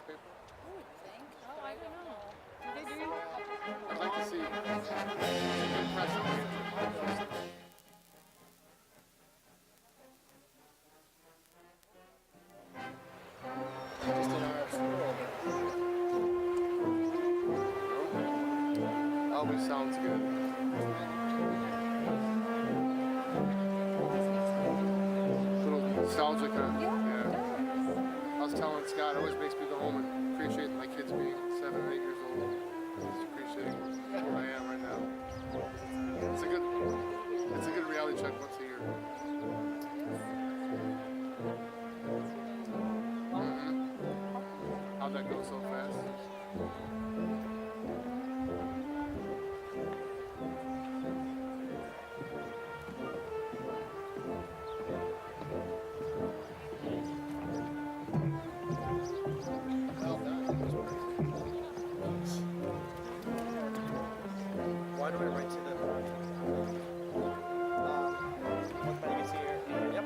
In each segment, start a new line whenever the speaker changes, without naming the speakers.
paper?
I would think. Oh, I don't know. Do they do?
I'd like to see.
Just in our school.
Always sounds good. Little nostalgic, yeah. I was telling Scott, it always makes me go home and appreciate my kids being 7 or 8 years old. Just appreciating where I am right now. It's a good reality check once a year. How'd that go so fast?
Why do I write to them? What's my legacy here? Yep.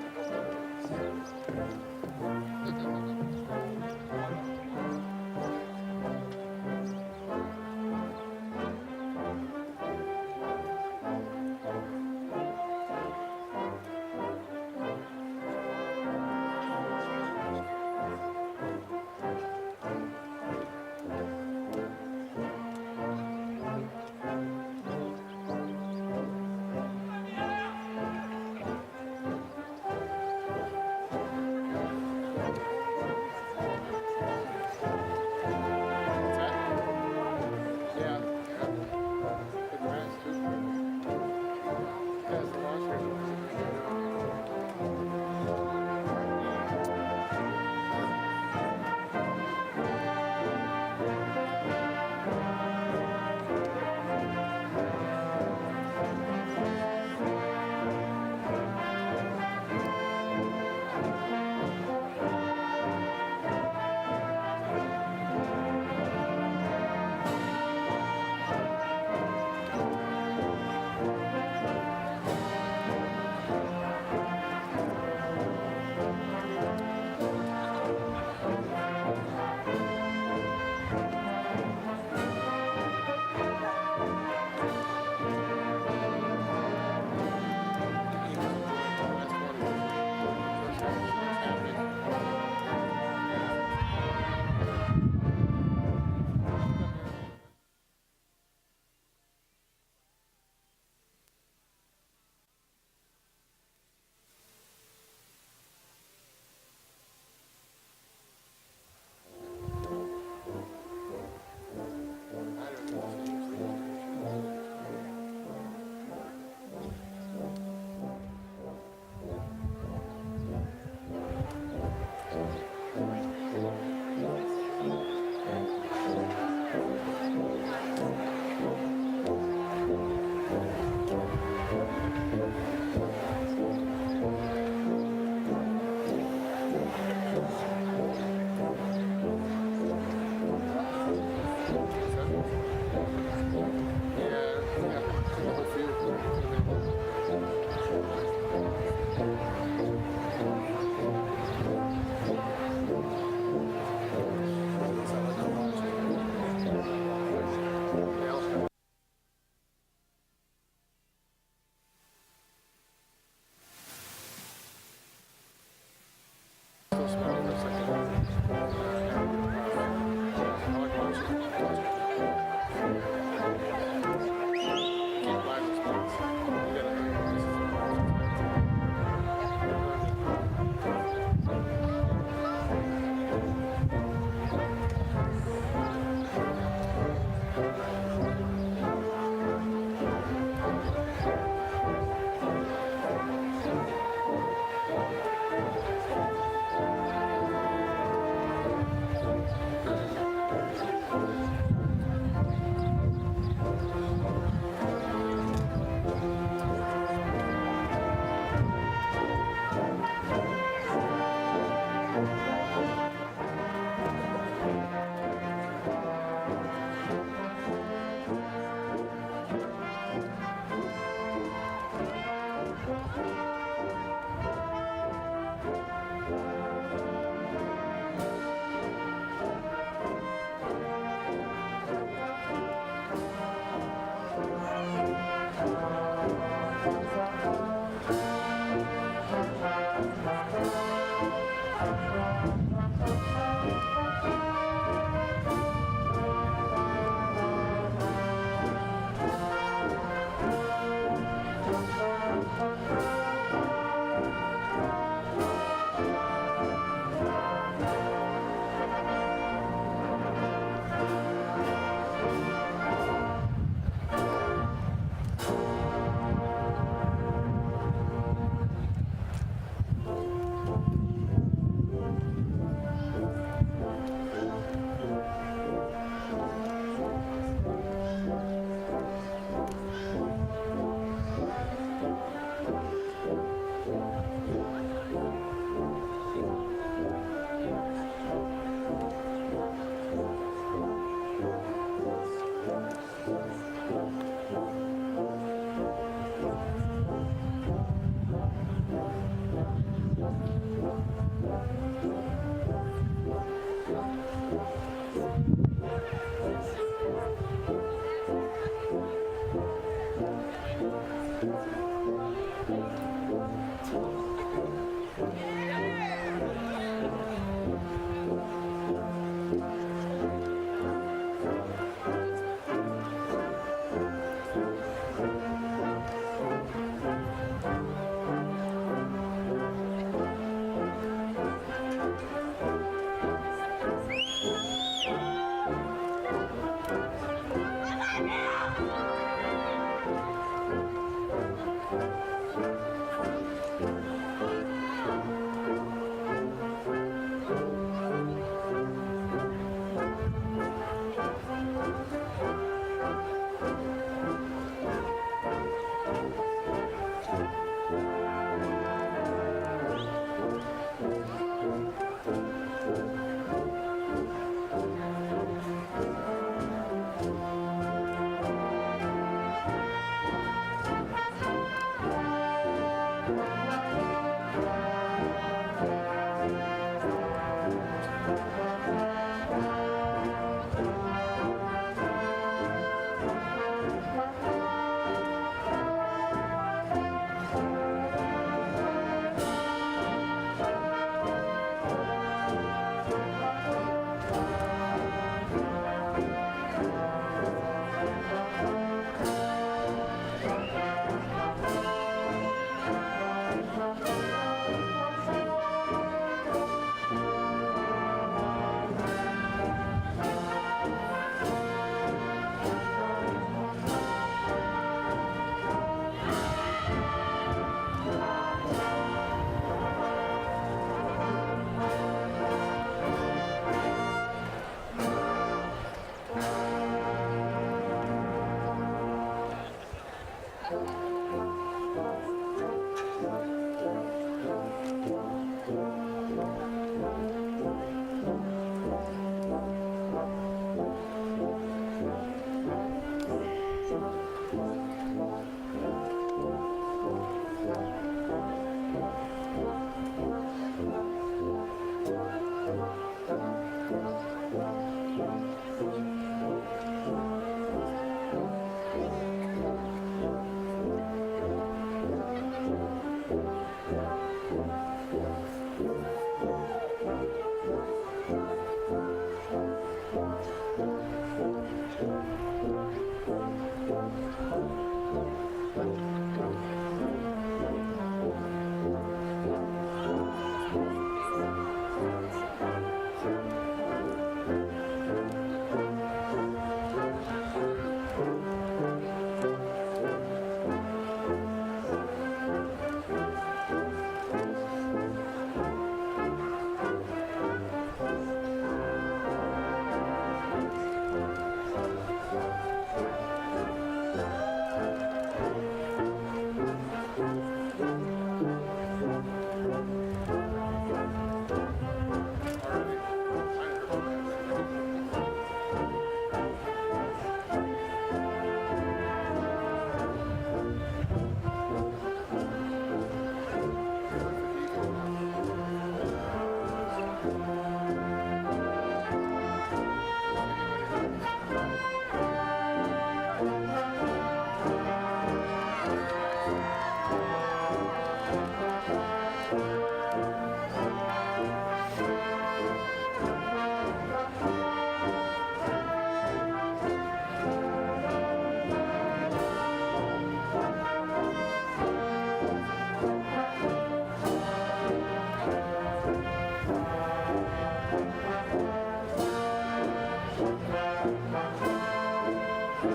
I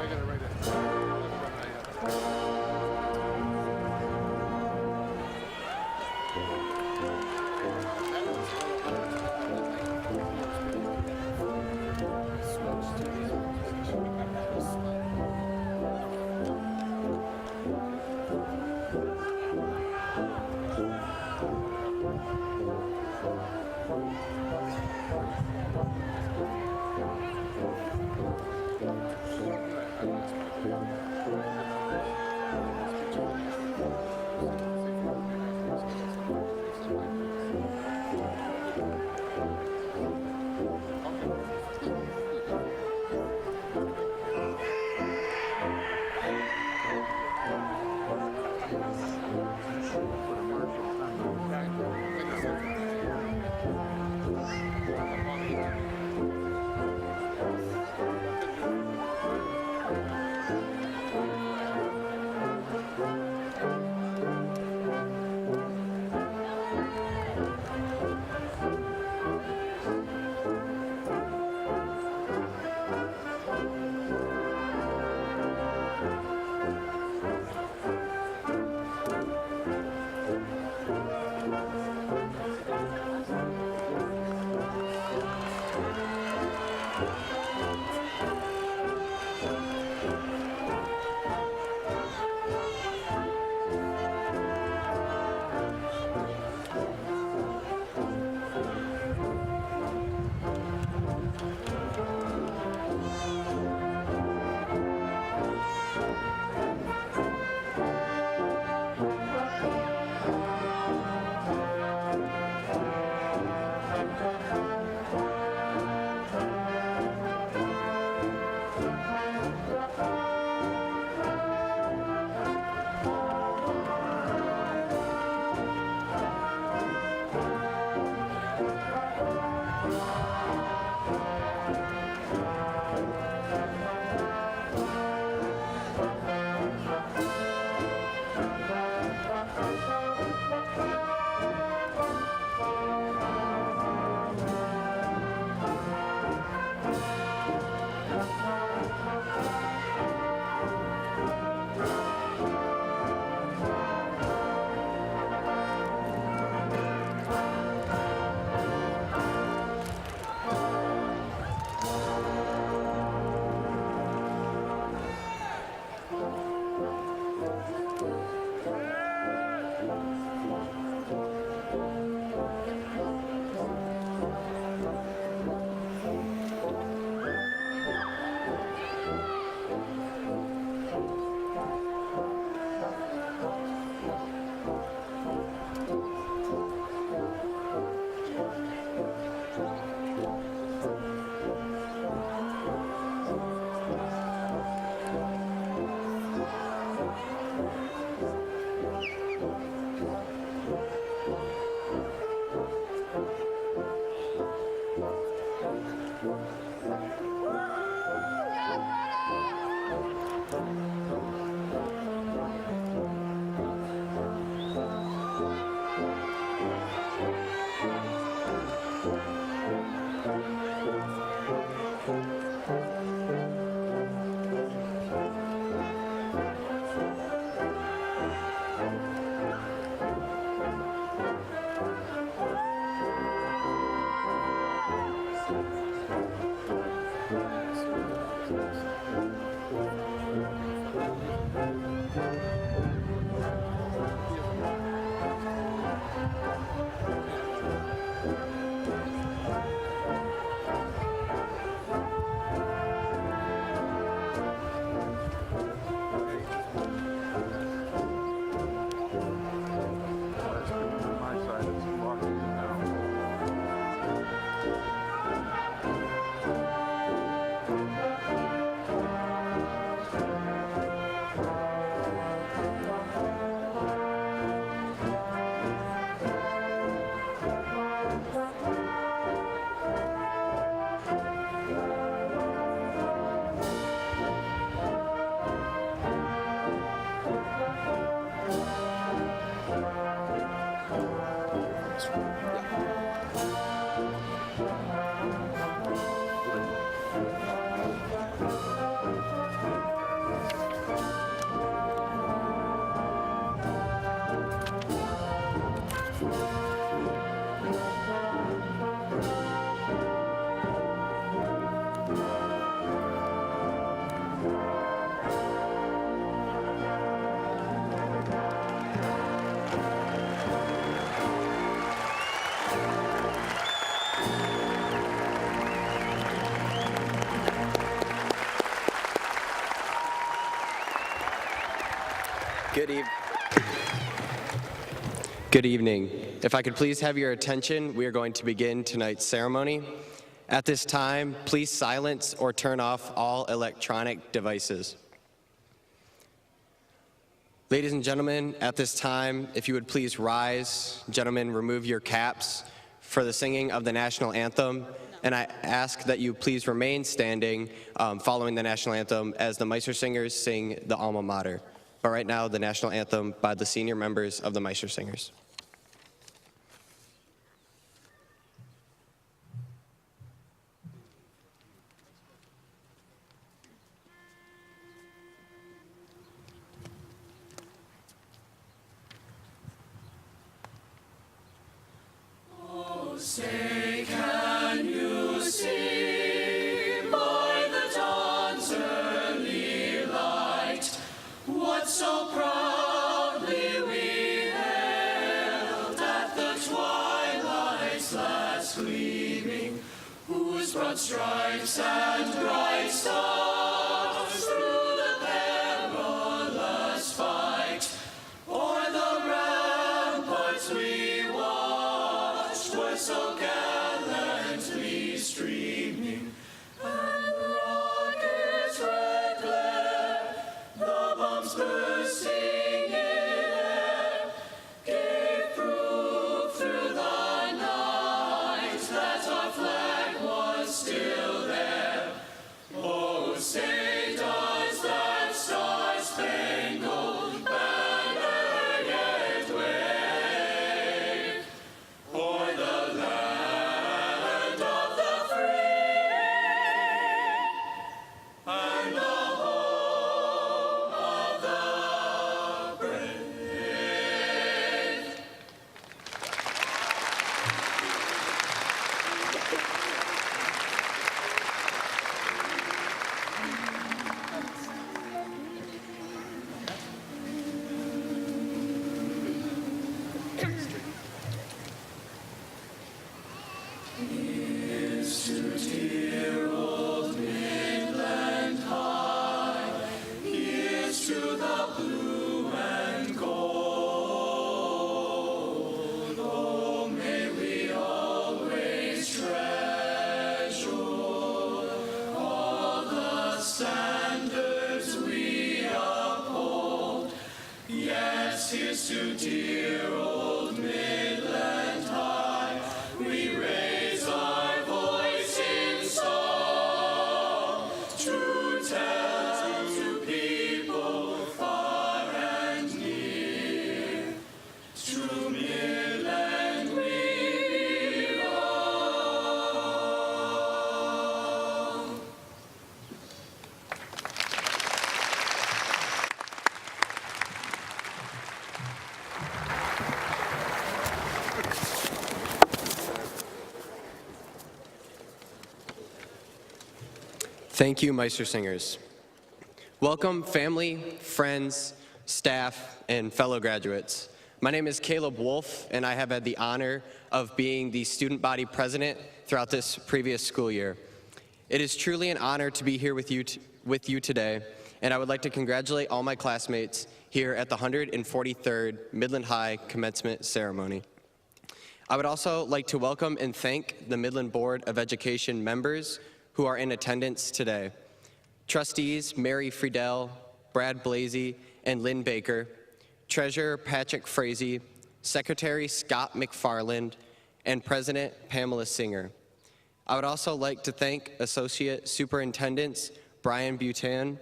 gotta write it. That was
Good evening. If I could please have your attention, we are going to begin tonight's ceremony. At this time, please silence or turn off all electronic devices. Ladies and gentlemen, at this time, if you would please rise. Gentlemen, remove your caps for the singing of the national anthem. And I ask that you please remain standing following the national anthem as the Meister Singers sing the alma mater. But right now, the national anthem by the senior members of the Meister Singers.
Say, can you see by the dawn's early light what so proudly we hailed at the twilight's last gleaming, whose broad stripes and bright stars through the perilous fight o'er the ramparts we watched were so gallantly streaming, and the rocket's red glare, the bombs bursting in air, gave proof through the night that our flag was still there. Oh, say does that star-spangled banner yet wave o'er the land of the free and the home of the brave? Here's to dear old Midland High, here's to the blue and gold. Oh, may we always treasure all the standards we uphold. Yes, here's to dear old Midland High, we raise our voice in song to tell to people far and near, to Midland we belong.
Thank you, Meister Singers. Welcome, family, friends, staff, and fellow graduates. My name is Caleb Wolf, and I have had the honor of being the student body president throughout this previous school year. It is truly an honor to be here with you today, and I would like to congratulate all my classmates here at the 143rd Midland High commencement ceremony. I would also like to welcome and thank the Midland Board of Education members who are in attendance today. Trustees Mary Friedel, Brad Blasey, and Lynn Baker, Treasurer Patrick Frazee, Secretary Scott McFarland, and President Pamela Singer. I would also like to thank Associate Superintendents Brian Butan,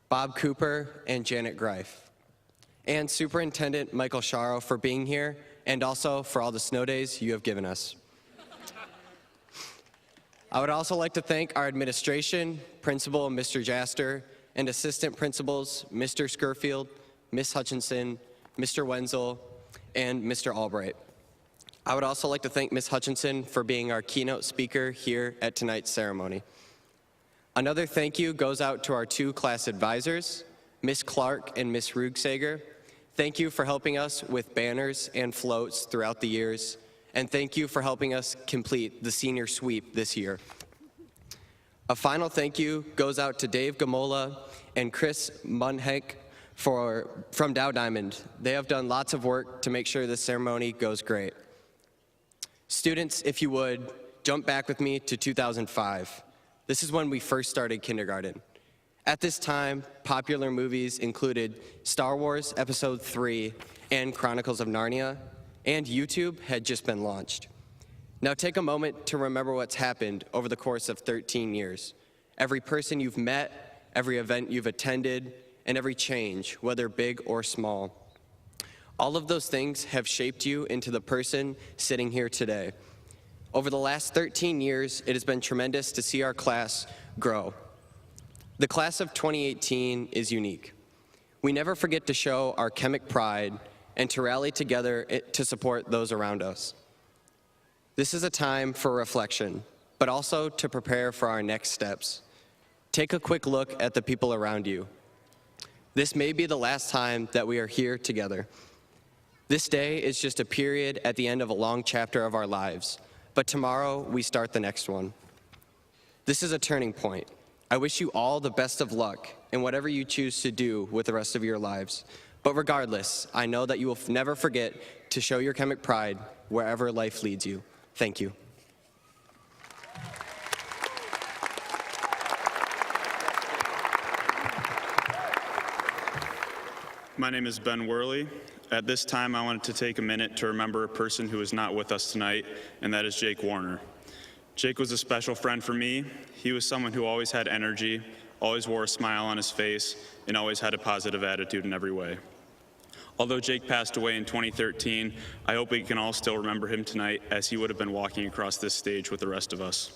Bob Cooper, and Janet Greif, and Superintendent Michael Sharo for being here, and also for all the snow days you have given us. I would also like to thank our administration, Principal Mr. Jaster, and assistant principals, Mr. Skirfield, Ms. Hutchinson, Mr. Wenzel, and Mr. Albright. I would also like to thank Ms. Hutchinson for being our keynote speaker here at tonight's ceremony. Another thank you goes out to our two class advisors, Ms. Clark and Ms. Rugsager. Thank you for helping us with banners and floats throughout the years, and thank you for helping us complete the senior sweep this year. A final thank you goes out to Dave Gamola and Chris Munheck from Dow Diamond. They have done lots of work to make sure this ceremony goes great. Students, if you would, jump back with me to 2005. This is when we first started kindergarten. At this time, popular movies included Star Wars Episode 3 and Chronicles of Narnia, and YouTube had just been launched. Now take a moment to remember what's happened over the course of 13 years. Every person you've met, every event you've attended, and every change, whether big or small. All of those things have shaped you into the person sitting here today. Over the last 13 years, it has been tremendous to see our class grow. The class of 2018 is unique. We never forget to show our chemic pride and to rally together to support those around us. This is a time for reflection, but also to prepare for our next steps. Take a quick look at the people around you. This may be the last time that we are here together. This day is just a period at the end of a long chapter of our lives, but tomorrow we start the next one. This is a turning point. I wish you all the best of luck in whatever you choose to do with the rest of your lives. But regardless, I know that you will never forget to show your chemic pride wherever life leads you. Thank you.
My name is Ben Worley. At this time, I wanted to take a minute to remember a person who is not with us tonight, and that is Jake Warner. Jake was a special friend for me. He was someone who always had energy, always wore a smile on his face, and always had a positive attitude in every way. Although Jake passed away in 2013, I hope we can all still remember him tonight, as he would have been walking across this stage with the rest of us.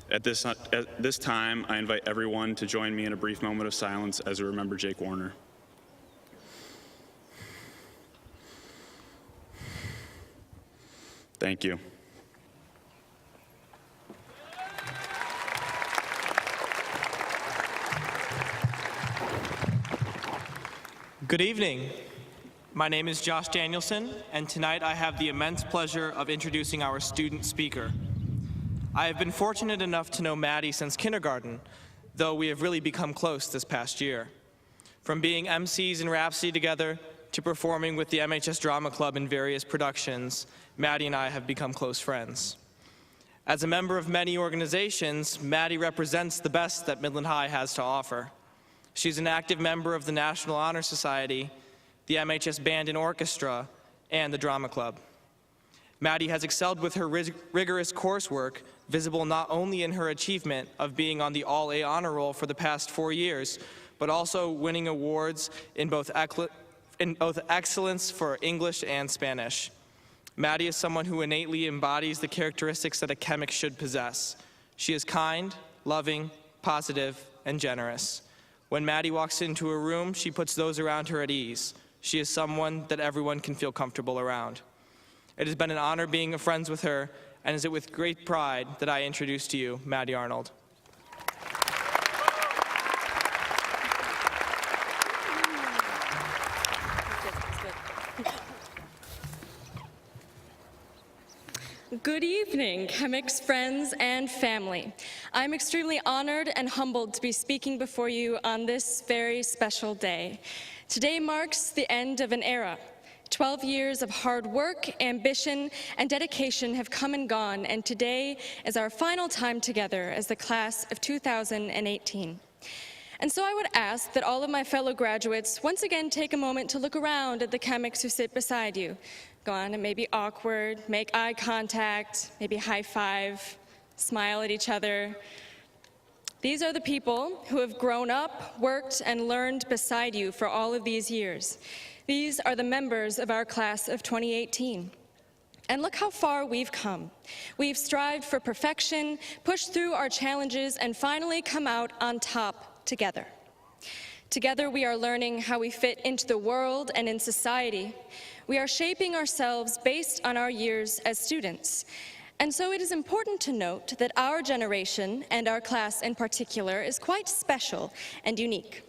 At this time, I invite everyone to join me in a brief moment of silence as we remember Jake Warner. Thank you.
Good evening. My name is Josh Danielson, and tonight I have the immense pleasure of introducing our student speaker. I have been fortunate enough to know Maddie since kindergarten, though we have really become close this past year. From being MCs in Rhapsody together to performing with the MHS Drama Club in various productions, Maddie and I have become close friends. As a member of many organizations, Maddie represents the best that Midland High has to offer. She's an active member of the National Honor Society, the MHS Band and Orchestra, and the Drama Club. Maddie has excelled with her rigorous coursework, visible not only in her achievement of being on the All-A Honor Roll for the past 4 years, but also winning awards in both excellence for English and Spanish. Maddie is someone who innately embodies the characteristics that a chemic should possess. She is kind, loving, positive, and generous. When Maddie walks into a room, she puts those around her at ease. She is someone that everyone can feel comfortable around. It has been an honor being friends with her, and it is with great pride that I introduce to you Maddie Arnold.
Good evening, chemics, friends, and family. I'm extremely honored and humbled to be speaking before you on this very special day. Today marks the end of an era. 12 years of hard work, ambition, and dedication have come and gone, and today is our final time together as the class of 2018. And so I would ask that all of my fellow graduates once again take a moment to look around at the chemics who sit beside you. Go on and maybe awkward, make eye contact, maybe high five, smile at each other. These are the people who have grown up, worked, and learned beside you for all of these years. These are the members of our class of 2018. And look how far we've come. We've strived for perfection, pushed through our challenges, and finally come out on top together. Together we are learning how we fit into the world and in society. We are shaping ourselves based on our years as students. And so it is important to note that our generation, and our class in particular, is quite special and unique.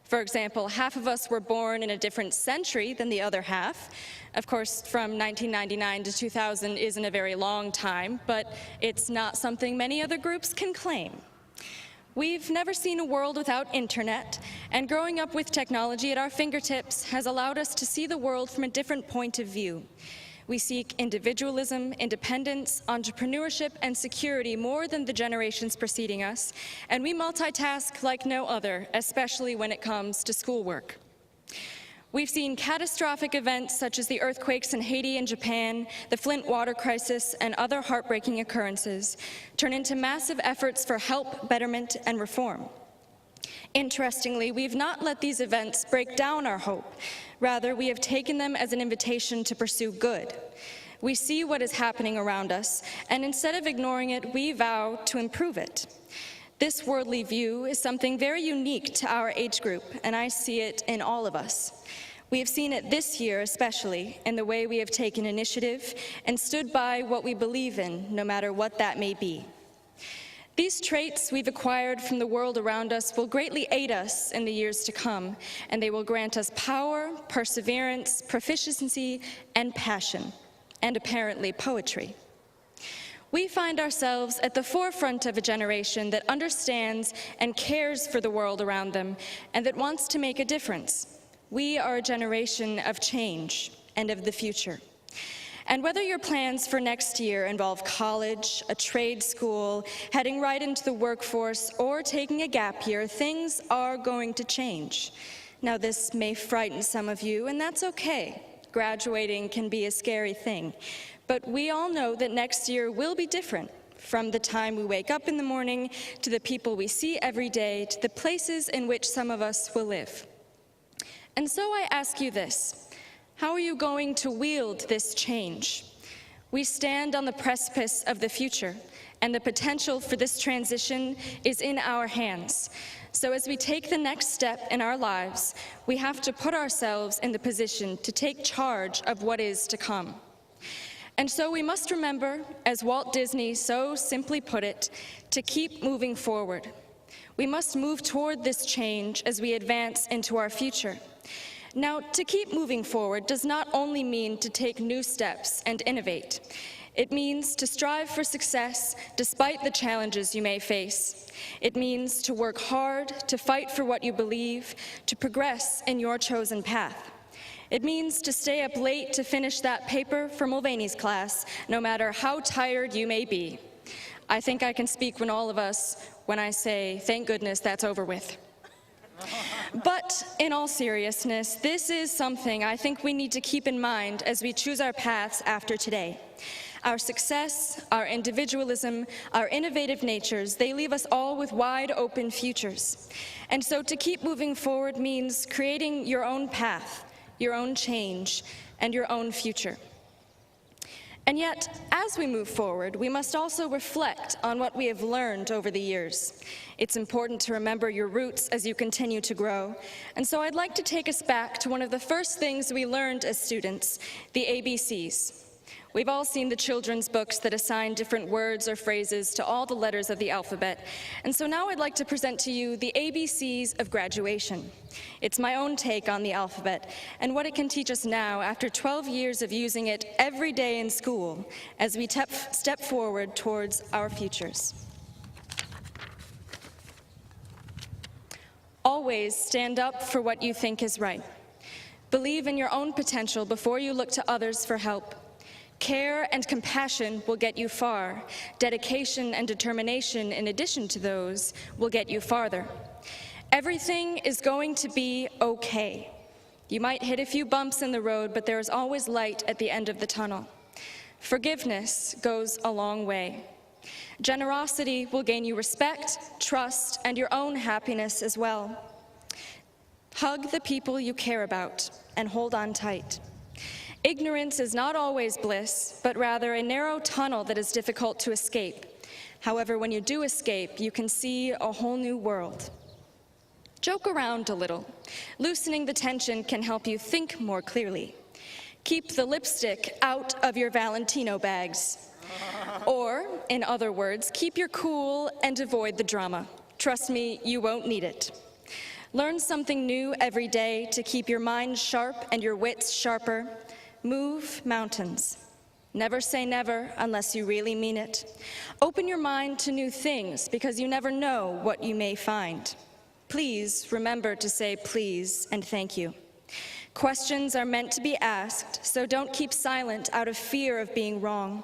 For example, half of us were born in a different century than the other half. Of course, from 1999 to 2000 isn't a very long time, but it's not something many other groups can claim. We've never seen a world without internet, and growing up with technology at our fingertips has allowed us to see the world from a different point of view. We seek individualism, independence, entrepreneurship, and security more than the generations preceding us, and we multitask like no other, especially when it comes to schoolwork. We've seen catastrophic events such as the earthquakes in Haiti and Japan, the Flint water crisis, and other heartbreaking occurrences turn into massive efforts for help, betterment, and reform. Interestingly, we've not let these events break down our hope. Rather, we have taken them as an invitation to pursue good. We see what is happening around us, and instead of ignoring it, we vow to improve it. This worldly view is something very unique to our age group, and I see it in all of us. We have seen it this year especially in the way we have taken initiative and stood by what we believe in, no matter what that may be. These traits we've acquired from the world around us will greatly aid us in the years to come, and they will grant us power, perseverance, proficiency, and passion, and apparently poetry. We find ourselves at the forefront of a generation that understands and cares for the world around them, and that wants to make a difference. We are a generation of change and of the future. And whether your plans for next year involve college, a trade school, heading right into the workforce, or taking a gap year, things are going to change. Now, this may frighten some of you, and that's okay. Graduating can be a scary thing. But we all know that next year will be different, from the time we wake up in the morning, to the people we see every day, to the places in which some of us will live. And so I ask you this. How are you going to wield this change? We stand on the precipice of the future, and the potential for this transition is in our hands. So as we take the next step in our lives, we have to put ourselves in the position to take charge of what is to come. And so we must remember, as Walt Disney so simply put it, to keep moving forward. We must move toward this change as we advance into our future. Now, to keep moving forward does not only mean to take new steps and innovate. It means to strive for success despite the challenges you may face. It means to work hard, to fight for what you believe, to progress in your chosen path. It means to stay up late to finish that paper for Mulvaney's class, no matter how tired you may be. I think I can speak for all of us when I say, thank goodness that's over with. But in all seriousness, this is something I think we need to keep in mind as we choose our paths after today. Our success, our individualism, our innovative natures, they leave us all with wide open futures. And so to keep moving forward means creating your own path, your own change, and your own future. And yet, as we move forward, we must also reflect on what we have learned over the years. It's important to remember your roots as you continue to grow. And so I'd like to take us back to one of the first things we learned as students, the ABCs. We've all seen the children's books that assign different words or phrases to all the letters of the alphabet. And so now I'd like to present to you the ABCs of graduation. It's my own take on the alphabet and what it can teach us now after 12 years of using it every day in school as we step forward towards our futures. Always stand up for what you think is right. Believe in your own potential before you look to others for help. Care and compassion will get you far. Dedication and determination, in addition to those, will get you farther. Everything is going to be okay. You might hit a few bumps in the road, but there is always light at the end of the tunnel. Forgiveness goes a long way. Generosity will gain you respect, trust, and your own happiness as well. Hug the people you care about and hold on tight. Ignorance is not always bliss, but rather a narrow tunnel that is difficult to escape. However, when you do escape, you can see a whole new world. Joke around a little. Loosening the tension can help you think more clearly. Keep the lipstick out of your Valentino bags. Or, in other words, keep your cool and avoid the drama. Trust me, you won't need it. Learn something new every day to keep your mind sharp and your wits sharper. Move mountains. Never say never unless you really mean it. Open your mind to new things because you never know what you may find. Please remember to say please and thank you. Questions are meant to be asked, so don't keep silent out of fear of being wrong.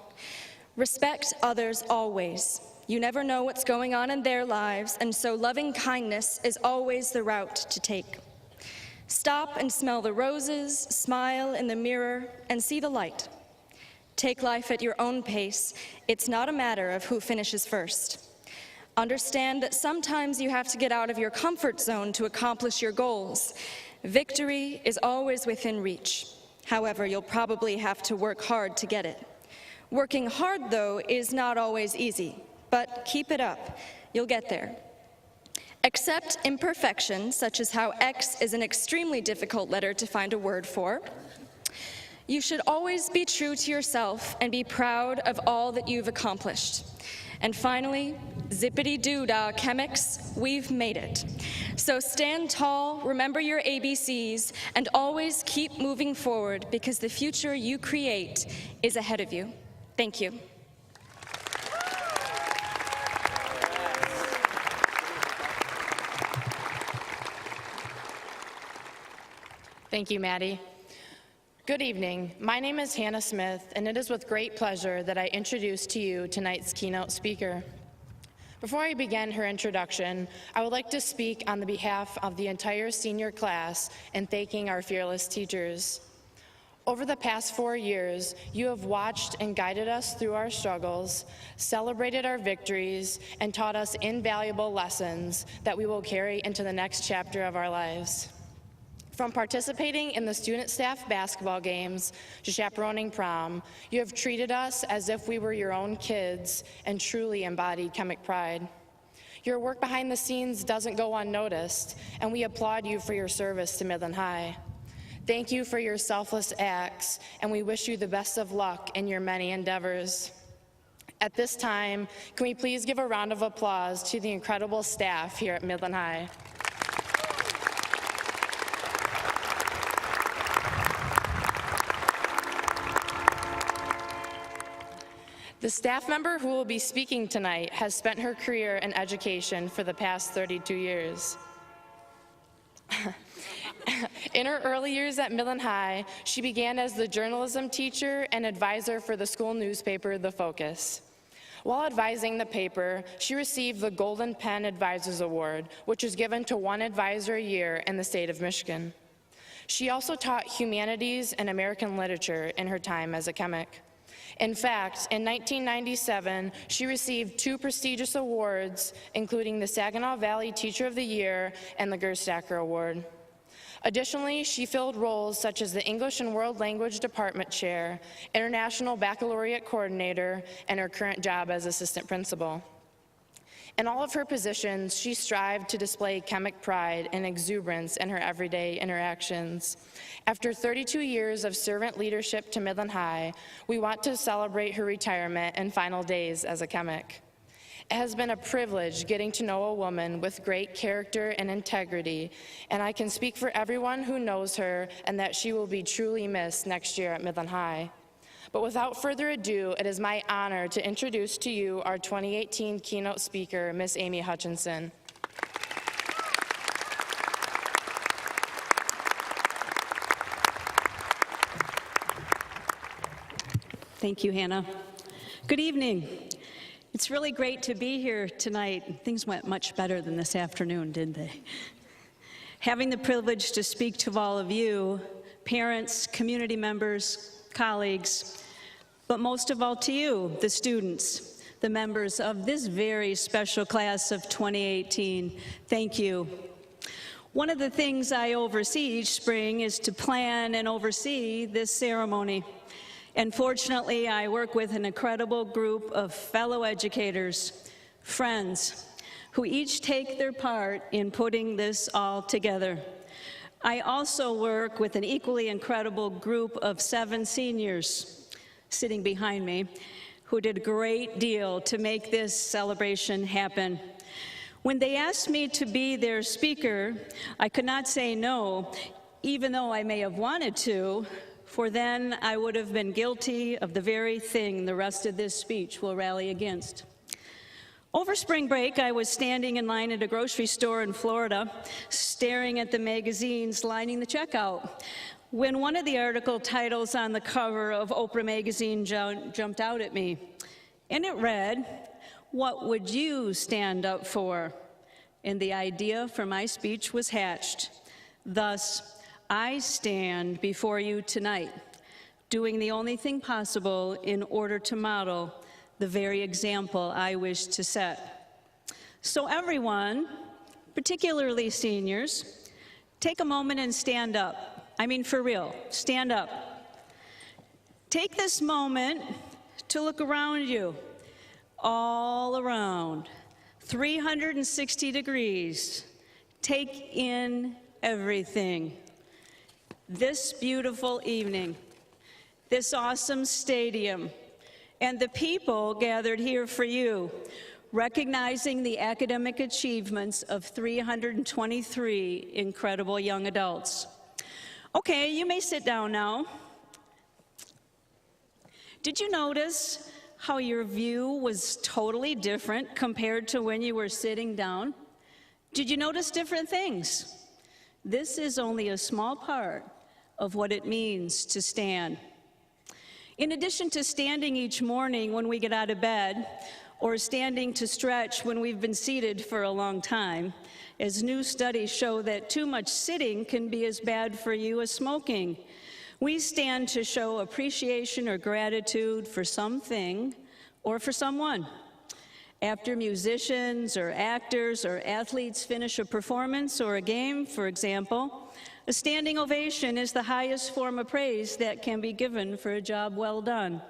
Respect others always. You never know what's going on in their lives, and so loving kindness is always the route to take. Stop and smell the roses, smile in the mirror, and see the light. Take life at your own pace. It's not a matter of who finishes first. Understand that sometimes you have to get out of your comfort zone to accomplish your goals. Victory is always within reach. However, you'll probably have to work hard to get it. Working hard, though, is not always easy, but keep it up. You'll get there. Accept imperfection, such as how X is an extremely difficult letter to find a word for. You should always be true to yourself and be proud of all that you've accomplished. And finally, zippity-doo-dah, chemics, we've made it. So stand tall, remember your ABCs, and always keep moving forward because the future you create is ahead of you. Thank you.
Thank you, Maddie. Good evening. My name is Hannah Smith, and it is with great pleasure that I introduce to you tonight's keynote speaker. Before I begin her introduction, I would like to speak on the behalf of the entire senior class in thanking our fearless teachers. Over the past 4 years, you have watched and guided us through our struggles, celebrated our victories, and taught us invaluable lessons that we will carry into the next chapter of our lives. From participating in the student staff basketball games to chaperoning prom, you have treated us as if we were your own kids and truly embodied chemic pride. Your work behind the scenes doesn't go unnoticed, and we applaud you for your service to Midland High. Thank you for your selfless acts, and we wish you the best of luck in your many endeavors. At this time, can we please give a round of applause to the incredible staff here at Midland High. The staff member who will be speaking tonight has spent her career in education for the past 32 years. In her early years at Midland High, she began as the journalism teacher and advisor for the school newspaper, The Focus. While advising the paper, she received the Golden Pen Advisors Award, which is given to one advisor a year in the state of Michigan. She also taught humanities and American literature in her time as a chemic. In fact, in 1997, she received 2 prestigious awards, including the Saginaw Valley Teacher of the Year and the Gerstacker Award. Additionally, she filled roles such as the English and World Language Department Chair, International Baccalaureate Coordinator, and her current job as Assistant Principal. In all of her positions, she strived to display chemic pride and exuberance in her everyday interactions. After 32 years of servant leadership to Midland High, we want to celebrate her retirement and final days as a chemic. It has been a privilege getting to know a woman with great character and integrity, and I can speak for everyone who knows her and that she will be truly missed next year at Midland High. But without further ado, it is my honor to introduce to you our 2018 keynote speaker, Miss Amy Hutchinson.
Thank you, Hannah. Good evening. It's really great to be here tonight. Things went much better than this afternoon, didn't they? Having the privilege to speak to all of you, parents, community members, colleagues, but most of all to you, the students, the members of this very special class of 2018. Thank you. One of the things I oversee each spring is to plan and oversee this ceremony. And fortunately, I work with an incredible group of fellow educators, friends, who each take their part in putting this all together. I also work with an equally incredible group of 7 seniors sitting behind me who did a great deal to make this celebration happen. When they asked me to be their speaker, I could not say no, even though I may have wanted to, for then I would have been guilty of the very thing the rest of this speech will rally against. Over spring break, I was standing in line at a grocery store in Florida, staring at the magazines lining the checkout, when one of the article titles on the cover of Oprah magazine jumped out at me. And it read, "What would you stand up for?" And the idea for my speech was hatched. Thus, I stand before you tonight, doing the only thing possible in order to model the very example I wish to set. So everyone, particularly seniors, take a moment and stand up. I mean, for real, stand up. Take this moment to look around you, all around, 360 degrees. Take in everything. This beautiful evening, this awesome stadium, and the people gathered here for you, recognizing the academic achievements of 323 incredible young adults. Okay, you may sit down now. Did you notice how your view was totally different compared to when you were sitting down? Did you notice different things? This is only a small part of what it means to stand. In addition to standing each morning when we get out of bed, or standing to stretch when we've been seated for a long time, as new studies show that too much sitting can be as bad for you as smoking, we stand to show appreciation or gratitude for something or for someone. After musicians or actors or athletes finish a performance or a game, for example, a standing ovation is the highest form of praise that can be given for a job well done.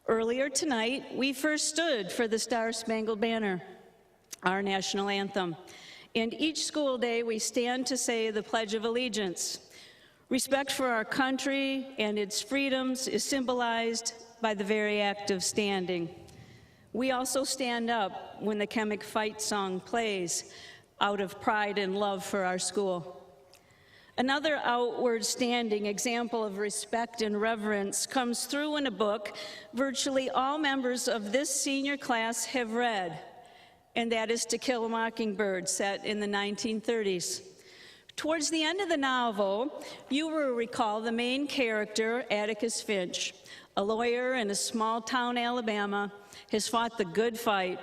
Earlier tonight, we first stood for the Star-Spangled Banner, our national anthem. And each school day, we stand to say the Pledge of Allegiance. Respect for our country and its freedoms is symbolized by the very act of standing. We also stand up when the Chemic Fight song plays out of pride and love for our school. Another outward standing example of respect and reverence comes through in a book virtually all members of this senior class have read, and that is To Kill a Mockingbird, set in the 1930s. Towards the end of the novel, you will recall the main character, Atticus Finch, a lawyer in a small town, Alabama, has fought the good fight,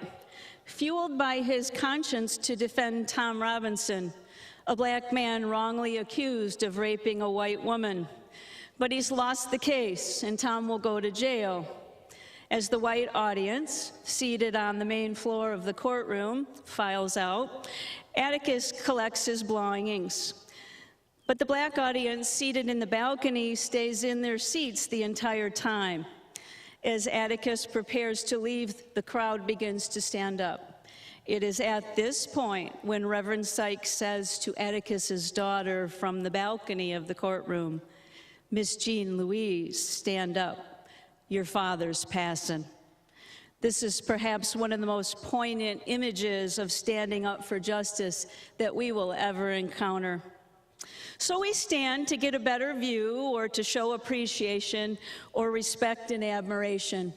fueled by his conscience to defend Tom Robinson, a black man wrongly accused of raping a white woman. But he's lost the case, and Tom will go to jail. As the white audience, seated on the main floor of the courtroom, files out, Atticus collects his belongings. But the black audience seated in the balcony stays in their seats the entire time. As Atticus prepares to leave, the crowd begins to stand up. It is at this point when Reverend Sykes says to Atticus's daughter from the balcony of the courtroom, "Miss Jean Louise, stand up. Your father's passing." This is perhaps one of the most poignant images of standing up for justice that we will ever encounter. So we stand to get a better view or to show appreciation or respect and admiration.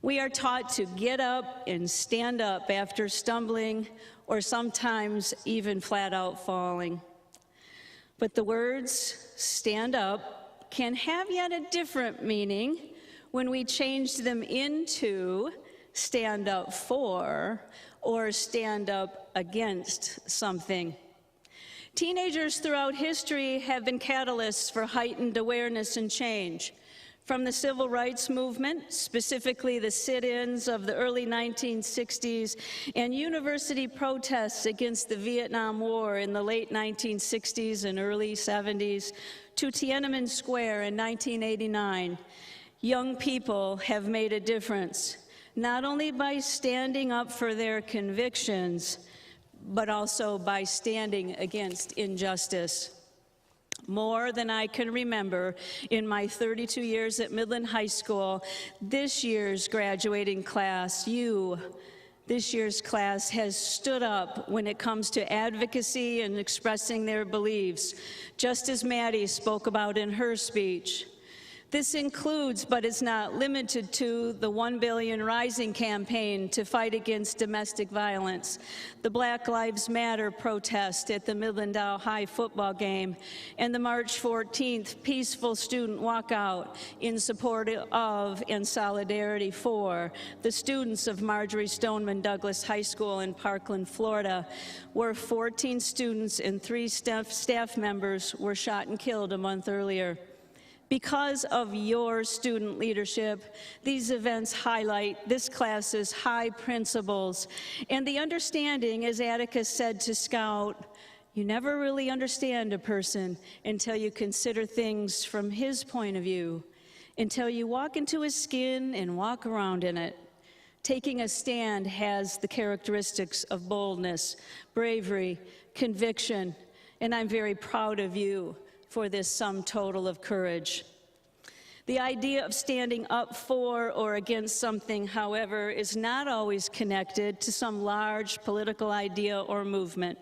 We are taught to get up and stand up after stumbling or sometimes even flat out falling. But the words stand up can have yet a different meaning when we change them into stand up for or stand up against something. Teenagers throughout history have been catalysts for heightened awareness and change. From the civil rights movement, specifically the sit-ins of the early 1960s and university protests against the Vietnam War in the late 1960s and early 70s, to Tiananmen Square in 1989, young people have made a difference, not only by standing up for their convictions, but also by standing against injustice. More than I can remember in my 32 years at Midland High School, this year's graduating class, you, This year's class has stood up when it comes to advocacy and expressing their beliefs, just as Maddie spoke about in her speech. This includes, but is not limited to, the 1 Billion Rising campaign to fight against domestic violence, the Black Lives Matter protest at the Midland High football game, and the March 14th peaceful student walkout in support of and solidarity for the students of Marjorie Stoneman Douglas High School in Parkland, Florida, where 14 students and 3 staff members were shot and killed a month earlier. Because of your student leadership, these events highlight this class's high principles and the understanding, as Atticus said to Scout, you never really understand a person until you consider things from his point of view, until you walk into his skin and walk around in it. Taking a stand has the characteristics of boldness, bravery, conviction, and I'm very proud of you for this sum total of courage. The idea of standing up for or against something, however, is not always connected to some large political idea or movement.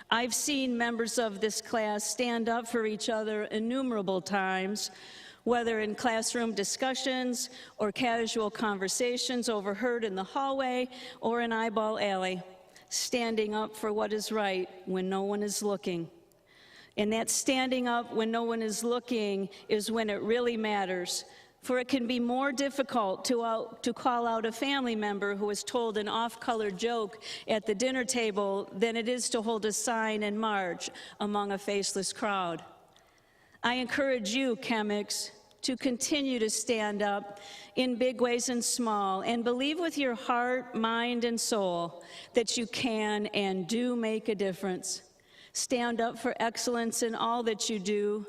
I've seen members of this class stand up for each other innumerable times, whether in classroom discussions or casual conversations overheard in the hallway or in Eyeball Alley, standing up for what is right when no one is looking. And that standing up when no one is looking is when it really matters, for it can be more difficult to call out a family member who has told an off-color joke at the dinner table than it is to hold a sign and march among a faceless crowd. I encourage you, chemics, to continue to stand up in big ways and small, and believe with your heart, mind, and soul that you can and do make a difference. Stand up for excellence in all that you do.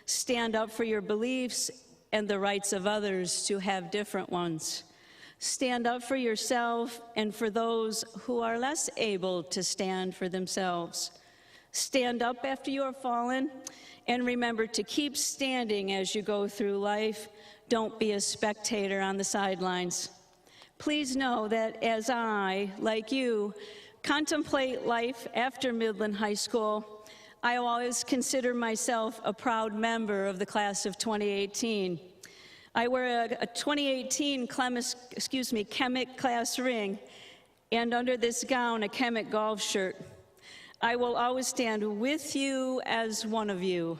Stand up for your beliefs and the rights of others to have different ones. Stand up for yourself and for those who are less able to stand for themselves. Stand up after you are fallen, and remember to keep standing as you go through life. Don't be a spectator on the sidelines. Please know that as I, like you, contemplate life after Midland High School, I always consider myself a proud member of the class of 2018. I wear a 2018 chemic class ring, and under this gown, a chemic golf shirt. I will always stand with you as one of you,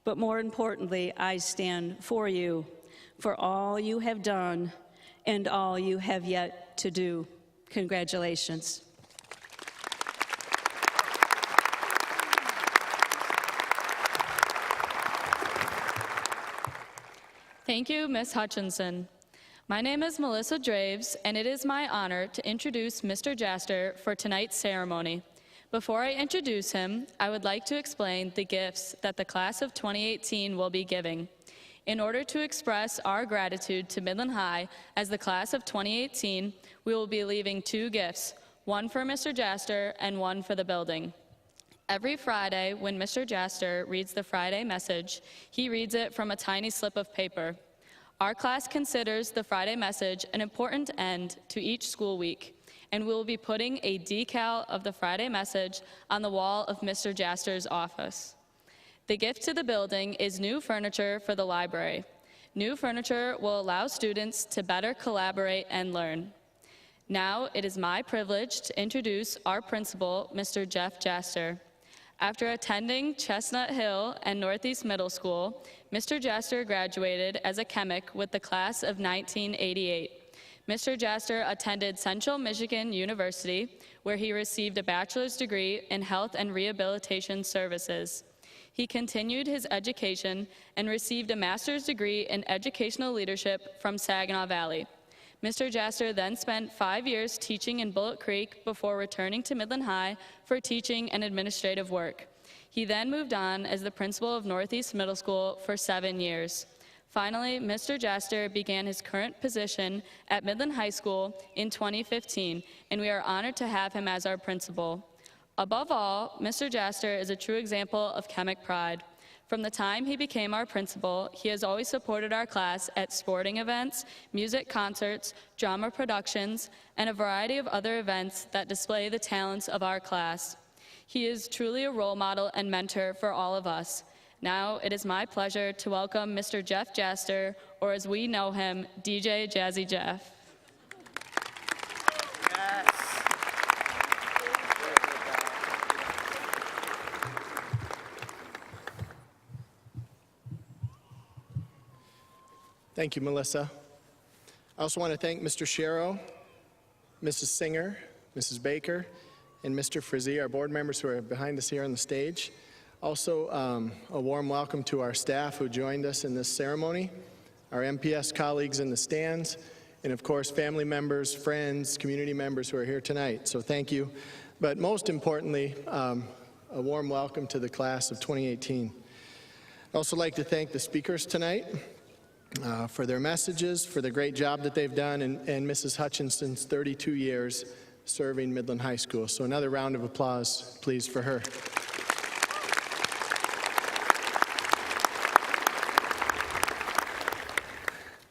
but more importantly, I stand for you, for all you have done and all you have yet to do. Congratulations.
Thank you, Ms. Hutchinson. My name is Melissa Draves, and it is my honor to introduce Mr. Jaster for tonight's ceremony. Before I introduce him, I would like to explain the gifts that the class of 2018 will be giving. In order to express our gratitude to Midland High as the class of 2018, we will be leaving 2 gifts, one for Mr. Jaster and one for the building. Every Friday, when Mr. Jaster reads the Friday message, he reads it from a tiny slip of paper. Our class considers the Friday message an important end to each school week, and we will be putting a decal of the Friday message on the wall of Mr. Jaster's office. The gift to the building is new furniture for the library. New furniture will allow students to better collaborate and learn. Now it is my privilege to introduce our principal, Mr. Jeff Jaster. After attending Chestnut Hill and Northeast Middle School, Mr. Jaster graduated as a chemic with the class of 1988. Mr. Jaster attended Central Michigan University, where he received a bachelor's degree in health and rehabilitation services. He continued his education and received a master's degree in educational leadership from Saginaw Valley. Mr. Jaster then spent 5 years teaching in Bullet Creek before returning to Midland High for teaching and administrative work. He then moved on as the principal of Northeast Middle School for 7 years. Finally, Mr. Jaster began his current position at Midland High School in 2015, and we are honored to have him as our principal. Above all, Mr. Jaster is a true example of chemic pride. From the time he became our principal, he has always supported our class at sporting events, music concerts, drama productions, and a variety of other events that display the talents of our class. He is truly a role model and mentor for all of us. Now it is my pleasure to welcome Mr. Jeff Jaster, or as we know him, DJ Jazzy Jeff.
Thank you, Melissa. I also want to thank Mr. Sharrow, Mrs. Singer, Mrs. Baker, and Mr. Frizzy, our board members who are behind us here on the stage. Also, a warm welcome to our staff who joined us in this ceremony, our MPS colleagues in the stands, and of course, family members, friends, community members who are here tonight. So thank you. But most importantly, a warm welcome to the class of 2018. I'd also like to thank the speakers tonight for their messages, for the great job that they've done, and Mrs. Hutchinson's 32 years serving Midland High School. So another round of applause, please, for her.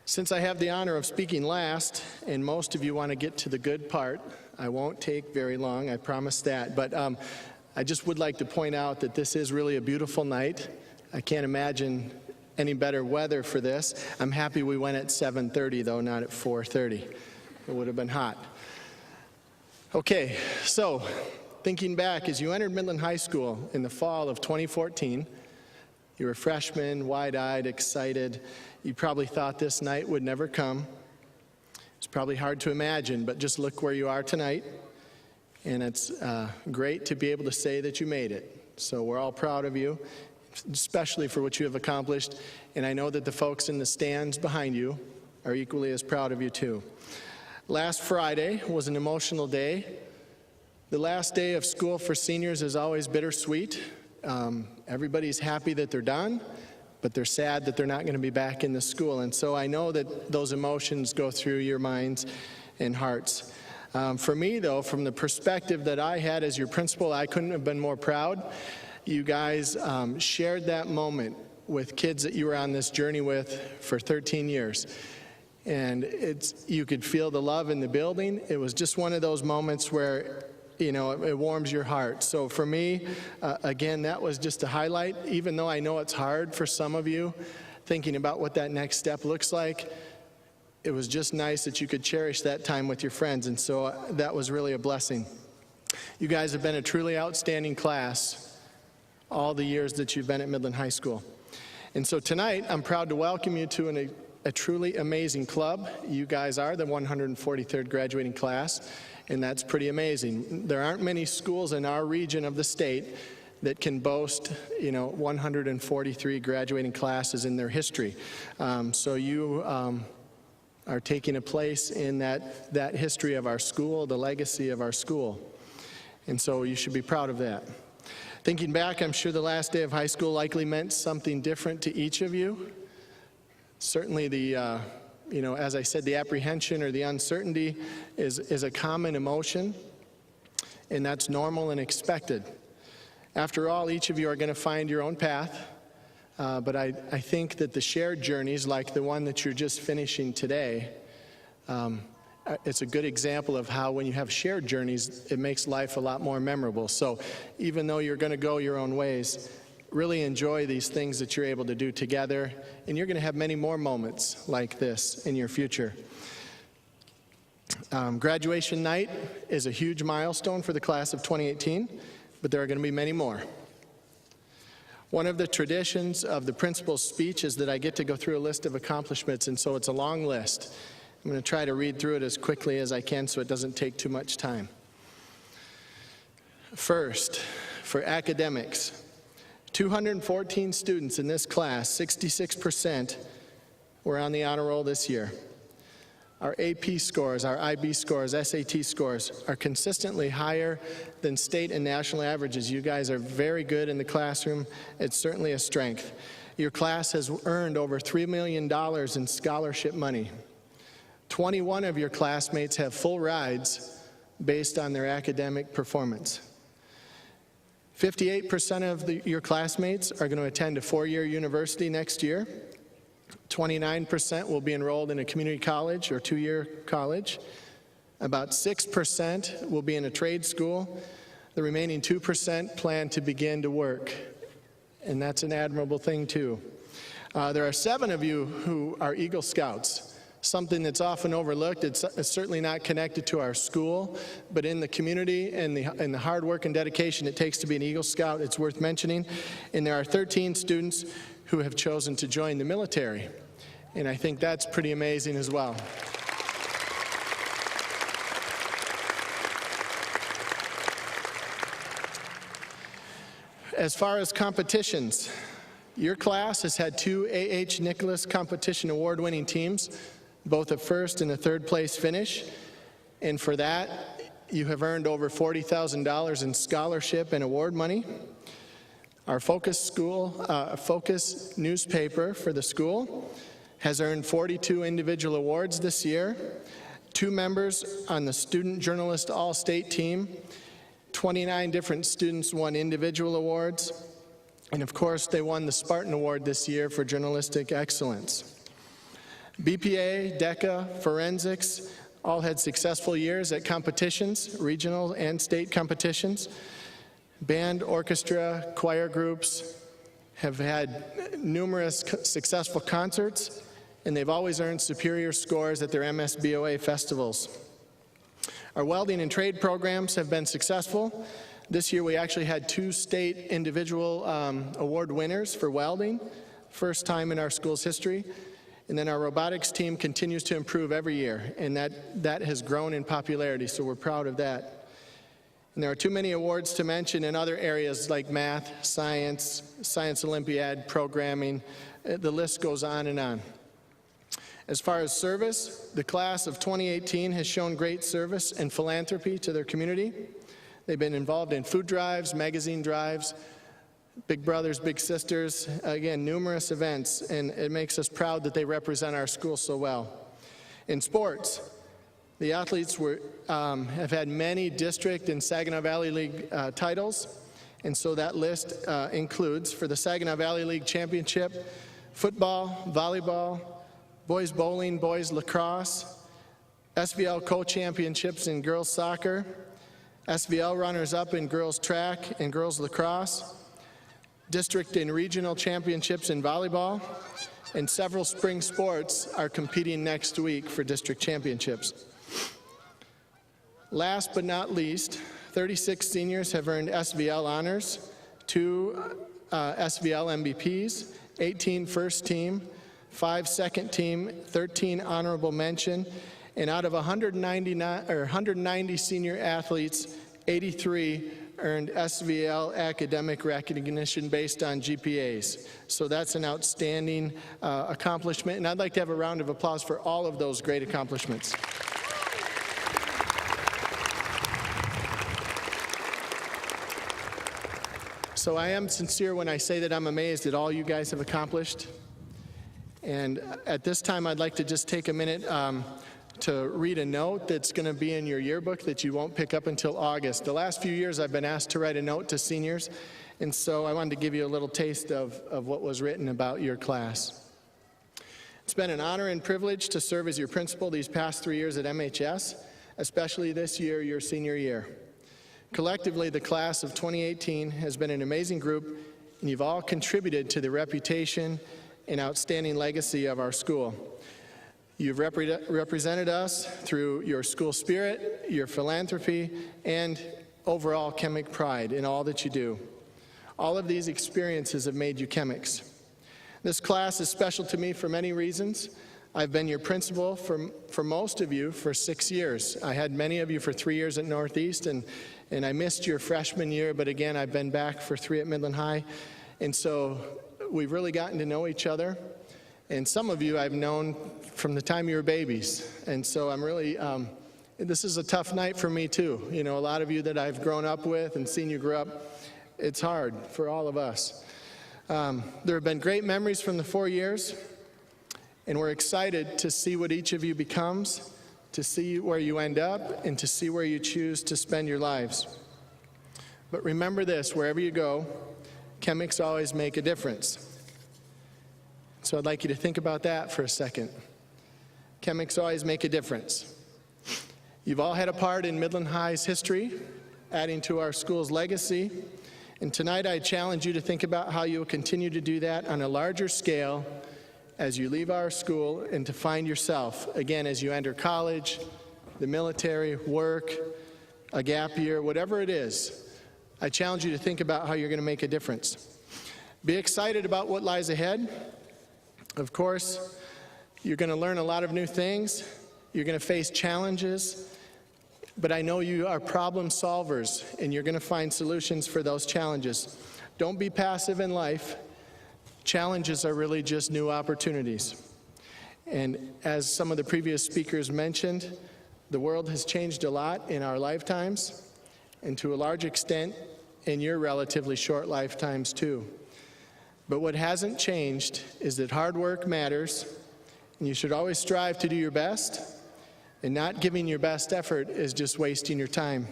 Since I have the honor of speaking last, and most of you want to get to the good part, I won't take very long, I promise that. But I just would like to point out that this is really a beautiful night. I can't imagine any better weather for this. I'm happy we went at 7:30 though, not at 4:30. It would have been hot. Okay, so thinking back, as you entered Midland High School in the fall of 2014, you were freshmen, wide-eyed, excited. You probably thought this night would never come. It's probably hard to imagine, but just look where you are tonight. And it's great to be able to say that you made it. So we're all proud of you, especially for what you have accomplished. And I know that the folks in the stands behind you are equally as proud of you too. Last Friday was an emotional day. The last day of school for seniors is always bittersweet. Everybody's happy that they're done, but they're sad that they're not going to be back in the school. And so I know that those emotions go through your minds and hearts. For me, though, from the perspective that I had as your principal, I couldn't have been more proud. You guys shared that moment with kids that you were on this journey with for 13 years. And you could feel the love in the building. It was just one of those moments where, you know, it warms your heart. So for me, again, that was just a highlight. Even though I know it's hard for some of you, thinking about what that next step looks like, it was just nice that you could cherish that time with your friends. And so that was really a blessing. You guys have been a truly outstanding class all the years that you've been at Midland High School. And so tonight, I'm proud to welcome you to a truly amazing club. You guys are the 143rd graduating class, and that's pretty amazing. There aren't many schools in our region of the state that can boast, 143 graduating classes in their history. So you are taking a place in that history of our school, the legacy of our school. And so you should be proud of that. Thinking back, I'm sure the last day of high school likely meant something different to each of you. Certainly as I said, the apprehension or the uncertainty is a common emotion, and that's normal and expected. After all, each of you are going to find your own path, but I think that the shared journeys, like the one that you're just finishing today, it's a good example of how when you have shared journeys, it makes life a lot more memorable. So even though you're going to go your own ways, really enjoy these things that you're able to do together, and you're going to have many more moments like this in your future. Graduation night is a huge milestone for the class of 2018, but there are going to be many more. One of the traditions of the principal's speech is that I get to go through a list of accomplishments, and so it's a long list. I'm going to try to read through it as quickly as I can so it doesn't take too much time. First, for academics, 214 students in this class, 66%, were on the honor roll this year. Our AP scores, our IB scores, SAT scores are consistently higher than state and national averages. You guys are very good in the classroom. It's certainly a strength. Your class has earned over $3 million in scholarship money. 21 of your classmates have full rides based on their academic performance. 58% of your classmates are going to attend a four-year university next year. 29% will be enrolled in a community college or two-year college. About 6% will be in a trade school. The remaining 2% plan to begin to work, and that's an admirable thing too. There are 7 of you who are Eagle Scouts, something that's often overlooked. It's certainly not connected to our school, but in the community and the hard work and dedication it takes to be an Eagle Scout, it's worth mentioning. And there are 13 students who have chosen to join the military, and I think that's pretty amazing as well. As far as competitions, your class has had 2 A.H. Nicholas Competition Award-winning teams, both a first and a third place finish. And for that, you have earned over $40,000 in scholarship and award money. Our Focus newspaper for the school has earned 42 individual awards this year. 2 members on the Student Journalist All-State team. 29 different students won individual awards. And of course, they won the Spartan Award this year for journalistic excellence. BPA, DECA, Forensics all had successful years at competitions, regional and state competitions. Band, orchestra, choir groups have had numerous successful concerts, and they've always earned superior scores at their MSBOA festivals. Our welding and trade programs have been successful. This year we actually had 2 state individual award winners for welding, first time in our school's history. And then our robotics team continues to improve every year, and that has grown in popularity, so we're proud of that. And there are too many awards to mention in other areas like math, science, Science Olympiad, programming. The list goes on and on. As far as service, the class of 2018 has shown great service and philanthropy to their community. They've been involved in food drives, magazine drives, Big Brothers, Big Sisters, again, numerous events, and it makes us proud that they represent our school so well. In sports, the athletes have had many district and Saginaw Valley League titles, and so that list includes, for the Saginaw Valley League Championship, football, volleyball, boys bowling, boys lacrosse, SVL co-championships in girls soccer, SVL runners-up in girls track and girls lacrosse, district and regional championships in volleyball, and several spring sports are competing next week for district championships. Last but not least, 36 seniors have earned SVL honors, 2 SVL MVPs, 18 first team, 5 second team, 13 honorable mention, and out of 190 senior athletes, 83 earned SVL academic recognition based on GPAs. So that's an outstanding accomplishment, and I'd like to have a round of applause for all of those great accomplishments. So I am sincere when I say that I'm amazed at all you guys have accomplished. And at this time, I'd like to just take a minute to read a note that's going to be in your yearbook that you won't pick up until August. The last few years, I've been asked to write a note to seniors, and so I wanted to give you a little taste of what was written about your class. It's been an honor and privilege to serve as your principal these past 3 years at MHS, especially this year, your senior year. Collectively, the class of 2018 has been an amazing group, and you've all contributed to the reputation and outstanding legacy of our school. You've represented us through your school spirit, your philanthropy, and overall chemic pride in all that you do. All of these experiences have made you chemics. This class is special to me for many reasons. I've been your principal for most of you for 6 years. I had many of you for 3 years at Northeast, and I missed your freshman year, but again, I've been back for 3 at Midland High. And so we've really gotten to know each other. And some of you I've known from the time you were babies. And so I'm really, this is a tough night for me too. You know, a lot of you that I've grown up with and seen you grow up, it's hard for all of us. There have been great memories from the 4 years, and we're excited to see what each of you becomes, to see where you end up, and to see where you choose to spend your lives. But remember this, wherever you go, chemics always make a difference. So I'd like you to think about that for a second. Chemics always make a difference. You've all had a part in Midland High's history, adding to our school's legacy. And tonight I challenge you to think about how you will continue to do that on a larger scale as you leave our school and to find yourself, again, as you enter college, the military, work, a gap year, whatever it is. I challenge you to think about how you're going to make a difference. Be excited about what lies ahead. Of course, you're going to learn a lot of new things. You're going to face challenges. But I know you are problem solvers, and you're going to find solutions for those challenges. Don't be passive in life. Challenges are really just new opportunities. And as some of the previous speakers mentioned, the world has changed a lot in our lifetimes, and to a large extent in your relatively short lifetimes too. But what hasn't changed is that hard work matters, and you should always strive to do your best, and not giving your best effort is just wasting your time.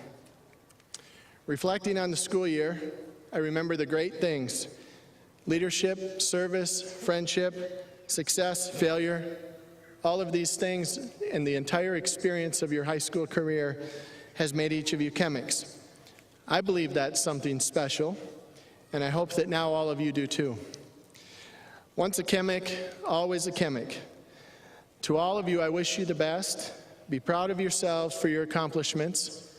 Reflecting on the school year, I remember the great things: leadership, service, friendship, success, failure. All of these things and the entire experience of your high school career has made each of you chemics. I believe that's something special, and I hope that now all of you do too. Once a chemic, always a chemic. To all of you, I wish you the best. Be proud of yourselves for your accomplishments.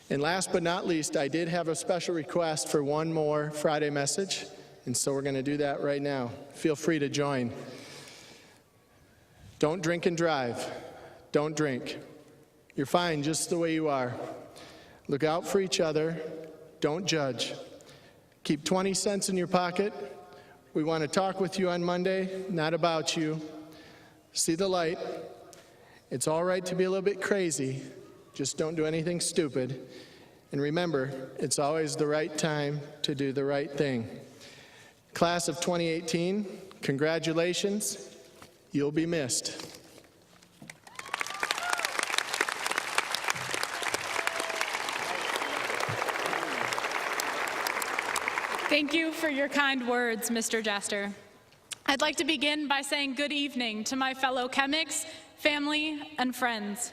And last but not least, I did have a special request for one more Friday message, and so we're going to do that right now. Feel free to join. Don't drink and drive. Don't drink. You're fine just the way you are. Look out for each other. Don't judge. Keep 20 cents in your pocket. We want to talk with you on Monday, not about you. See the light. It's all right to be a little bit crazy. Just don't do anything stupid. And remember, it's always the right time to do the right thing. Class of 2018, congratulations. You'll be missed.
Thank you for your kind words, Mr. Jaster. I'd like to begin by saying good evening to my fellow chemics, family, and friends.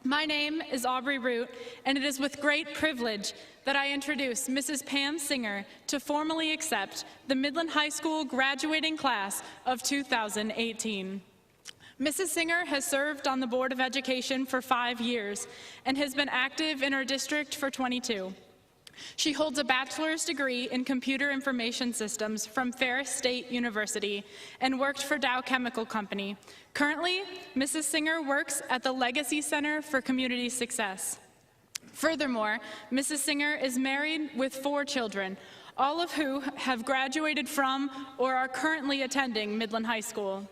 My name is Aubrey Root, and it is with great privilege that I introduce Mrs. Pam Singer to formally accept the Midland High School graduating class of 2018. Mrs. Singer has served on the Board of Education for 5 years and has been active in her district for 22. She holds a bachelor's degree in computer information systems from Ferris State University and worked for Dow Chemical Company. Currently, Mrs. Singer works at the Legacy Center for Community Success. Furthermore, Mrs. Singer is married with 4 children, all of who have graduated from or are currently attending Midland High School.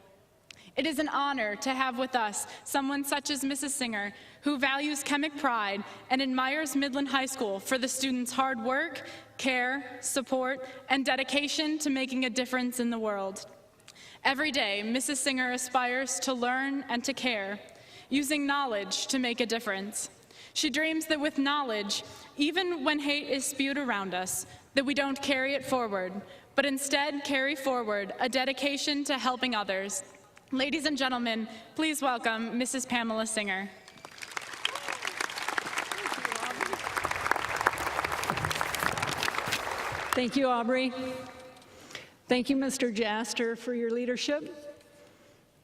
It is an honor to have with us someone such as Mrs. Singer, who values chemic pride and admires Midland High School for the students' hard work, care, support, and dedication to making a difference in the world. Every day, Mrs. Singer aspires to learn and to care, using knowledge to make a difference. She dreams that with knowledge, even when hate is spewed around us, that we don't carry it forward, but instead carry forward a dedication to helping others. Ladies and gentlemen, please welcome Mrs. Pamela Singer.
Thank you, Aubrey. Thank you, Mr. Jaster, for your leadership.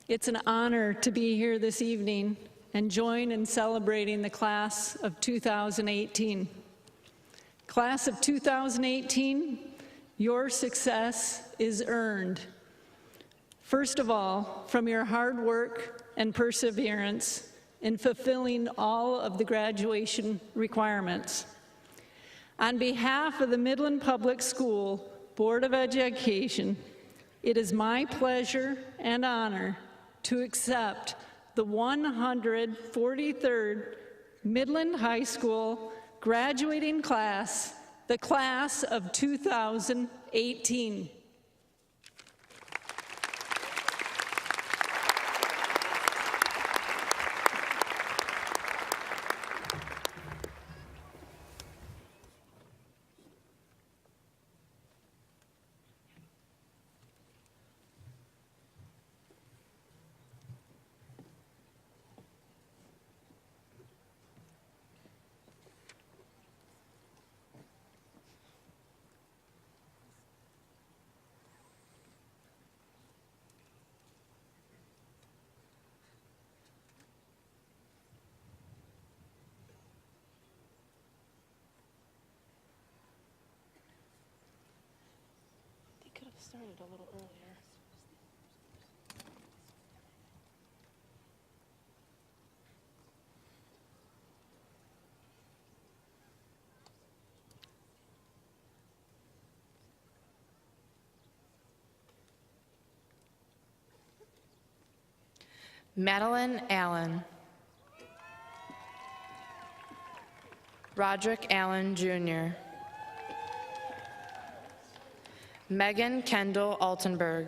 It's an honor to be here this evening and join in celebrating the class of 2018. Class of 2018, your success is earned. First of all, from your hard work and perseverance in fulfilling all of the graduation requirements. On behalf of the Midland Public School Board of Education, it is my pleasure and honor to accept the 143rd Midland High School graduating class, the class of 2018.
started a little earlier. Madeline Allen. Roderick Allen, Jr. Megan Kendall Altenberg.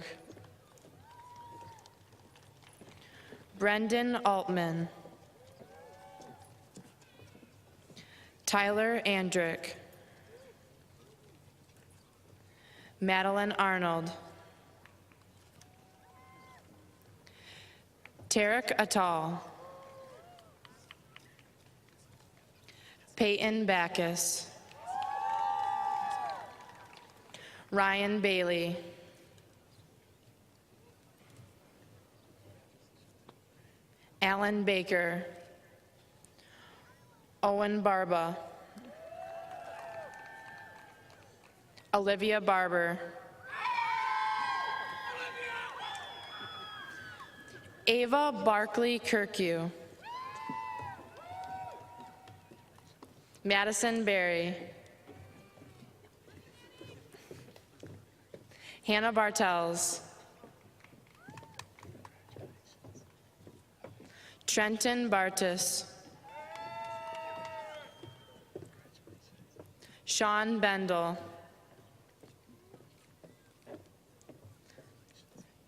Brendan Altman. Tyler Andrick. Madeline Arnold. Tarek Atal. Peyton Backus. Ryan Bailey. Alan Baker. Owen Barba. Olivia Barber. Ava Barkley Kirkue. Madison Berry. Hannah Bartels. Trenton Bartis. Sean Bendel.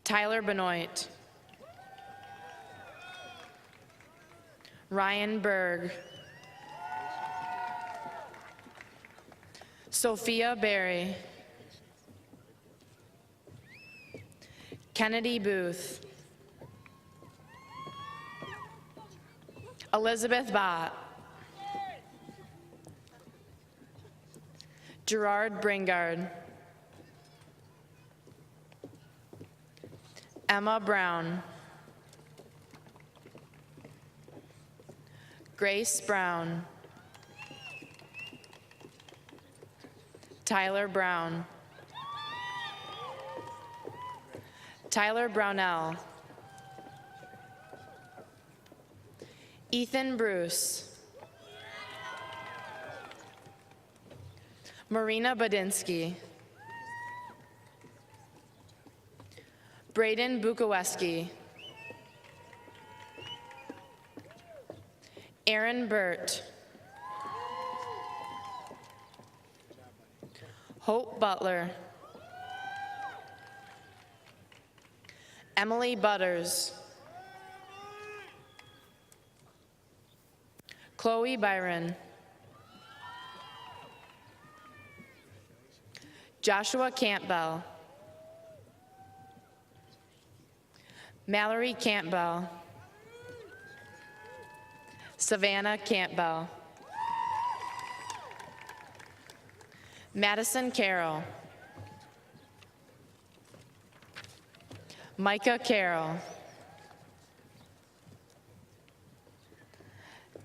Tyler Benoit. Ryan Berg. Sophia Berry. Kennedy Booth. Elizabeth Bott. Gerard Bringard. Emma Brown. Grace Brown. Tyler Brown. Tyler Brownell. Ethan Bruce. Marina Badinsky. Braden Bukowski. Aaron Burt. Hope Butler. Emily Butters. Chloe Byron. Joshua Campbell. Mallory Campbell. Savannah Campbell. Madison Carroll. Micah Carroll.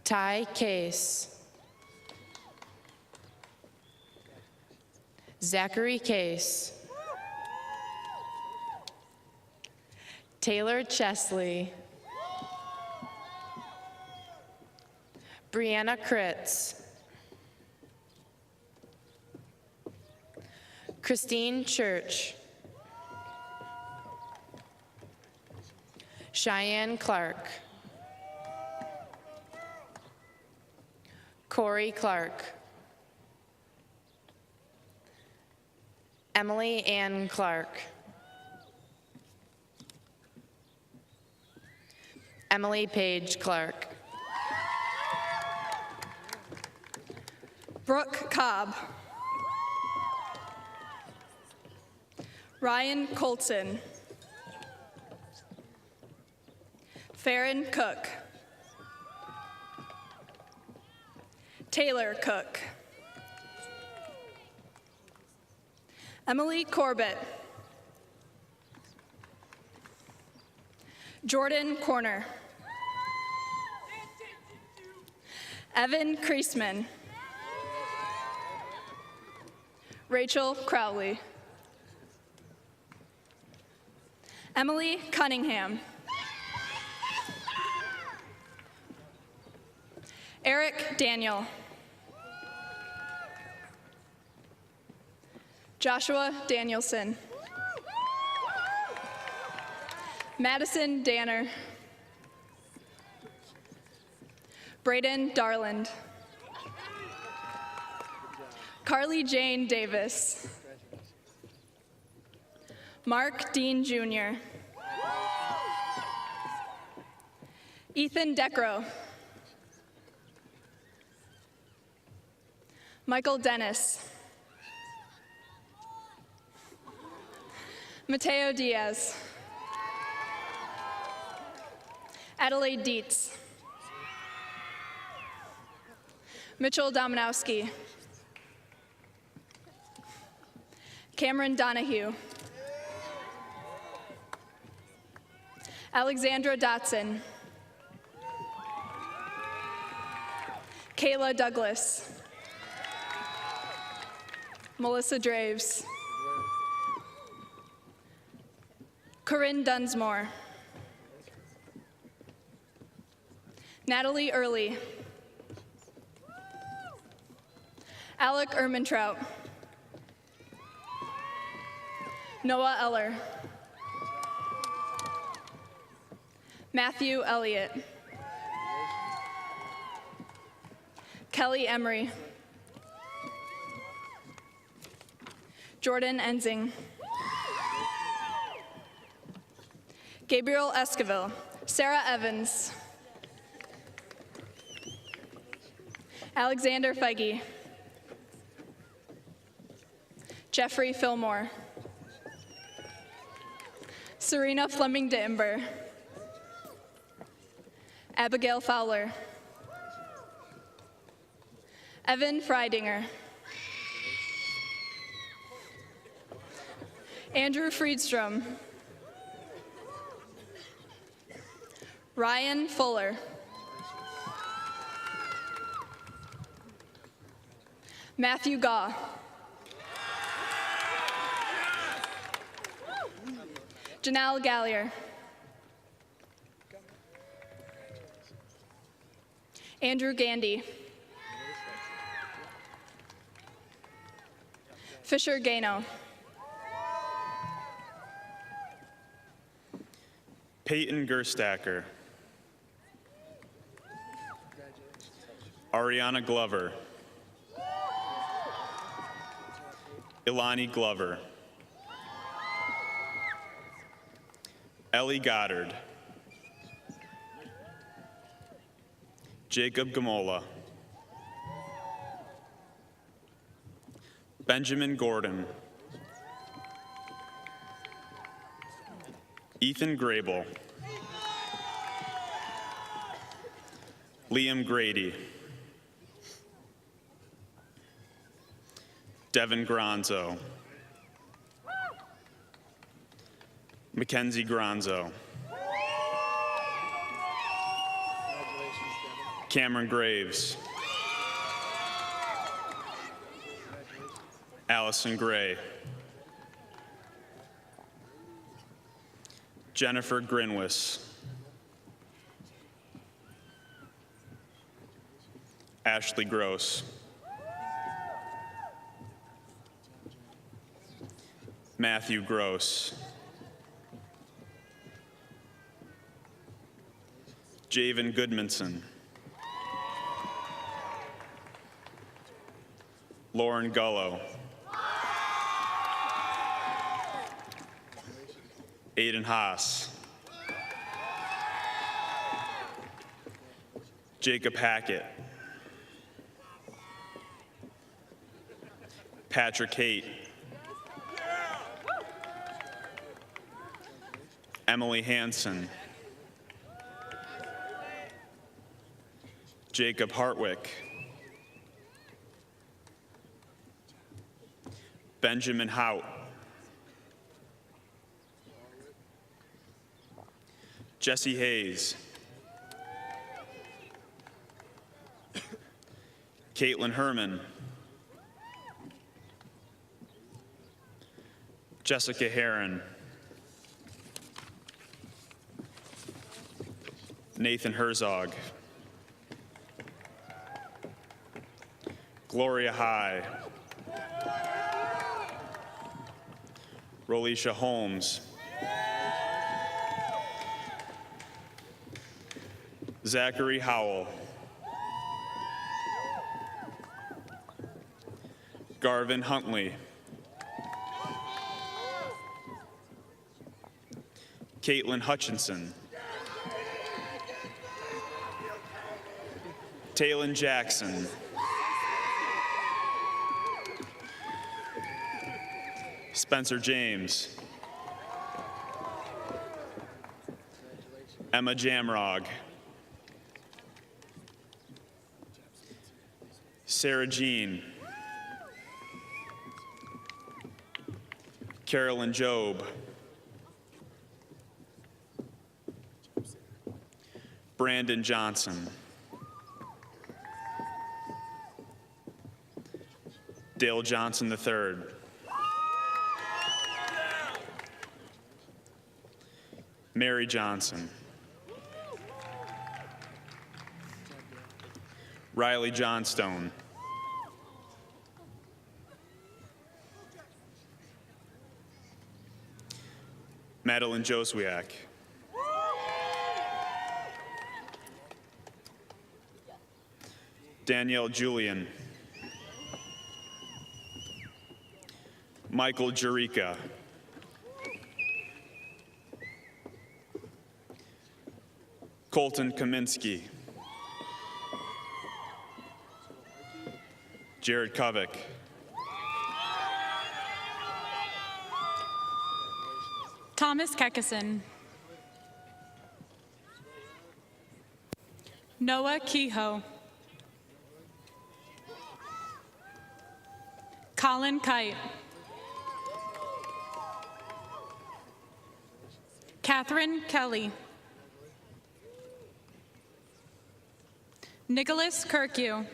Ty Case. Zachary Case. Taylor Chesley. Brianna Kritz. Christine Church. Cheyenne Clark. Corey Clark. Emily Ann Clark. Emily Page Clark.
Brooke Cobb. Ryan Colson. Farron Cook. Taylor Cook. Emily Corbett. Jordan Corner. Evan Kreisman. Rachel Crowley. Emily Cunningham. Eric Daniel. Joshua Danielson. Madison Danner. Braden Darland. Carly Jane Davis. Mark Dean Jr. Ethan Decro. Michael Dennis. Mateo Diaz. Adelaide Dietz. Mitchell Dominowski. Cameron Donahue. Alexandra Dotson. Kayla Douglas. Melissa Draves. Corinne Dunsmore. Natalie Early. Alec Ermintrout. Noah Eller. Matthew Elliott. Kelly Emery. Jordan Enzing. Gabriel Esquivel. Sarah Evans. Alexander Feige. Jeffrey Fillmore. Serena Fleming Dimber. Abigail Fowler. Evan Freidinger. Andrew Friedstrom. Ryan Fuller. Matthew Gaw. Janelle Gallier. Andrew Gandy. Fisher Gano.
Peyton Gerstacker. Ariana Glover. Ilani Glover. Ellie Goddard. Jacob Gamola. Benjamin Gordon. Ethan Grable. Liam Grady. Devin Granzo. Mackenzie Granzo. Cameron Graves. Allison Gray. Jennifer Grinwis. Ashley Gross. Matthew Gross. Javen Goodmanson. Lauren Gullo. Aiden Haas. Jacob Hackett. Patrick Haight. Emily Hansen. Jacob Hartwick. Benjamin Hout. Jesse Hayes. Caitlin Herman. Jessica Heron. Nathan Herzog. Gloria High. Rolisha Holmes. Zachary Howell. Garvin Huntley. Caitlin Hutchinson. Taylon Jackson. Spencer James. Emma Jamrog. Sarah Jean. Carolyn Job. Brandon Johnson. Dale Johnson III. Mary Johnson. Riley Johnstone. Madeline Joswiak. Danielle Julian. Michael Jerica. Colton Kaminsky. Jared Kovic.
Thomas Kekison. Noah Kehoe. Colin Kite. Catherine Kelly. Nicholas Kirkue.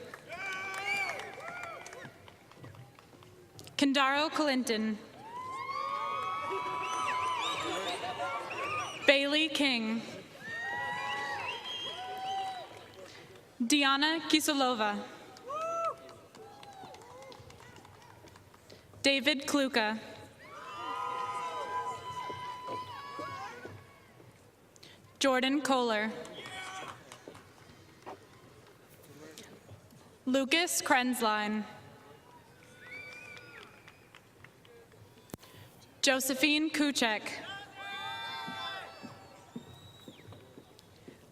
Kendaro Clinton. Bailey King. Diana Kiselova. David Kluka. Jordan Kohler. Lucas Krensline. Josephine Kuchek.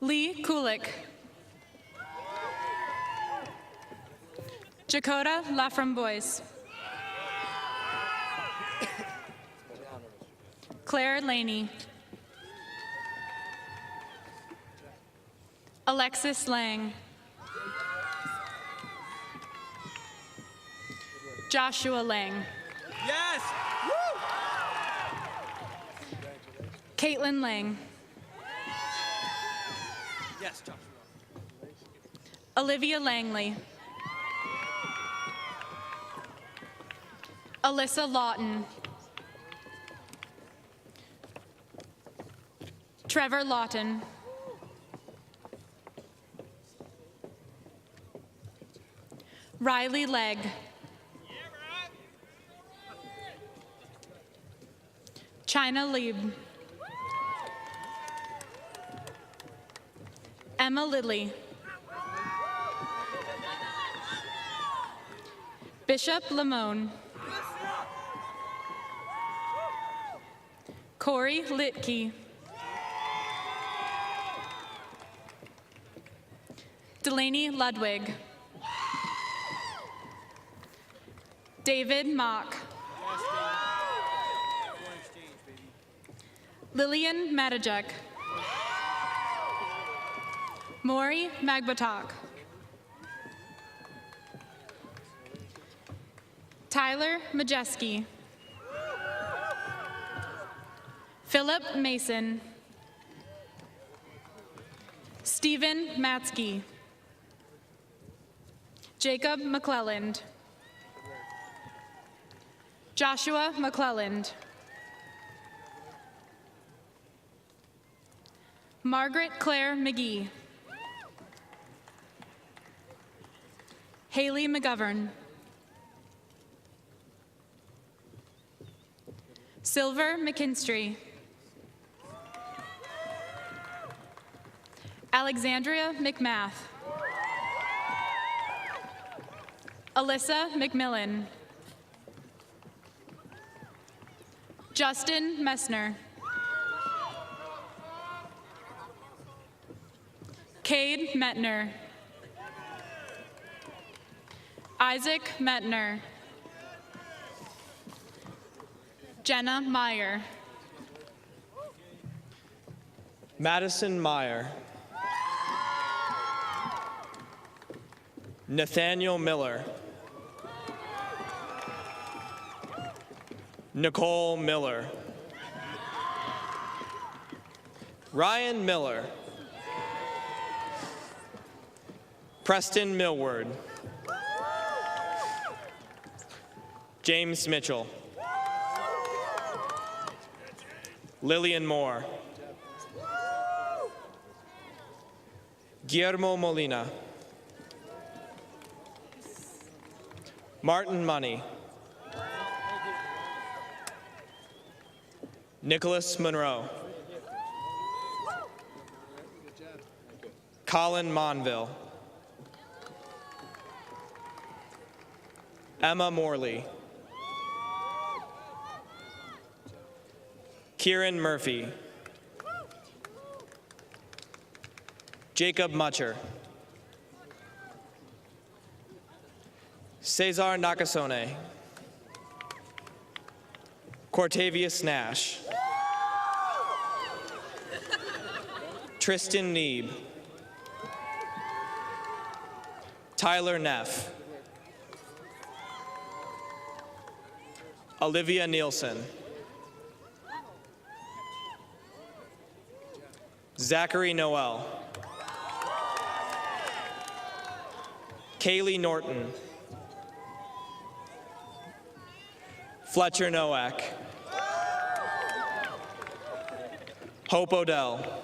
Lee Kulik. Jakota Laframboise. Claire Laney. Alexis Lang. Joshua Lang.
Yes!
Caitlin Lang.
Yes, Joshua.
Olivia Langley. Alyssa Lawton. Trevor Lawton. Riley Legg. China Lieb. Emma Lilly. Bishop Lamone. Corey Litke. Delaney Ludwig. David Mock. Lillian Matajek. Maury Magbatak. Tyler Majeski. Philip Mason. Stephen Matsky. Jacob McClelland. Joshua McClelland. Margaret Claire McGee. Haley McGovern. Silver McKinstry. Alexandria McMath. Alyssa McMillan. Justin Messner. Cade Metner. Isaac Metner. Jenna Meyer.
Madison Meyer. Nathaniel Miller. Nicole Miller. Ryan Miller. Preston Millward. James Mitchell. Lillian Moore. Guillermo Molina. Martin Money. Nicholas Monroe. Colin Monville. Emma Morley. Kieran Murphy. Jacob Mutcher. Cesar Nakasone. Cortavius Nash. Tristan Neeb. Tyler Neff. Olivia Nielsen. Zachary Noel. Kaylee Norton. Fletcher Nowak. Hope Odell.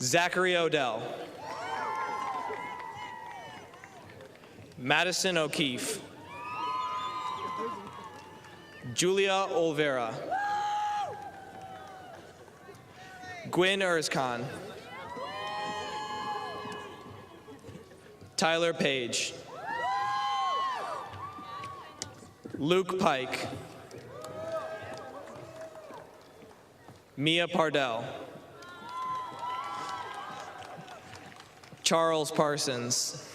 Zachary Odell. Madison O'Keefe. Julia Olvera. Gwyn Erzkan. Tyler Page. Luke Pike. Mia Pardell. Charles Parsons.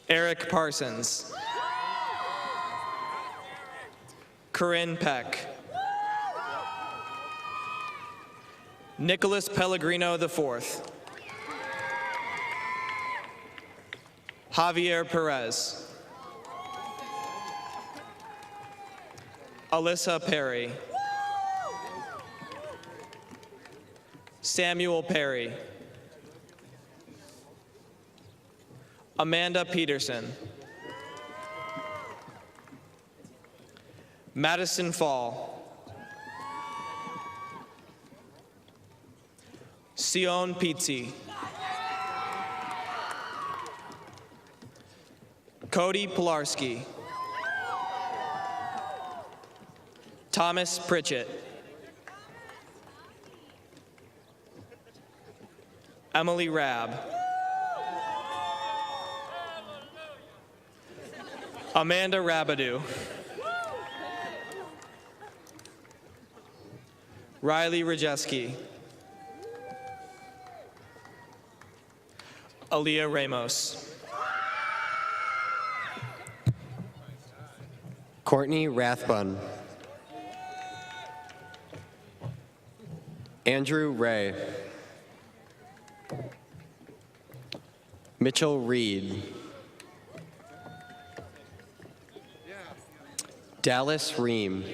Eric Parsons. Corinne Peck. Nicholas Pellegrino IV. Javier Perez. Alyssa Perry. Samuel Perry. Amanda Peterson. Madison Fall. Sion Pizzi. Cody Pilarski. Thomas Pritchett. Emily Rabb. Amanda Rabidou. Riley Rajeski. Aaliyah Ramos.
Courtney Rathbun. Andrew Ray. Mitchell Reed. Dallas Ream.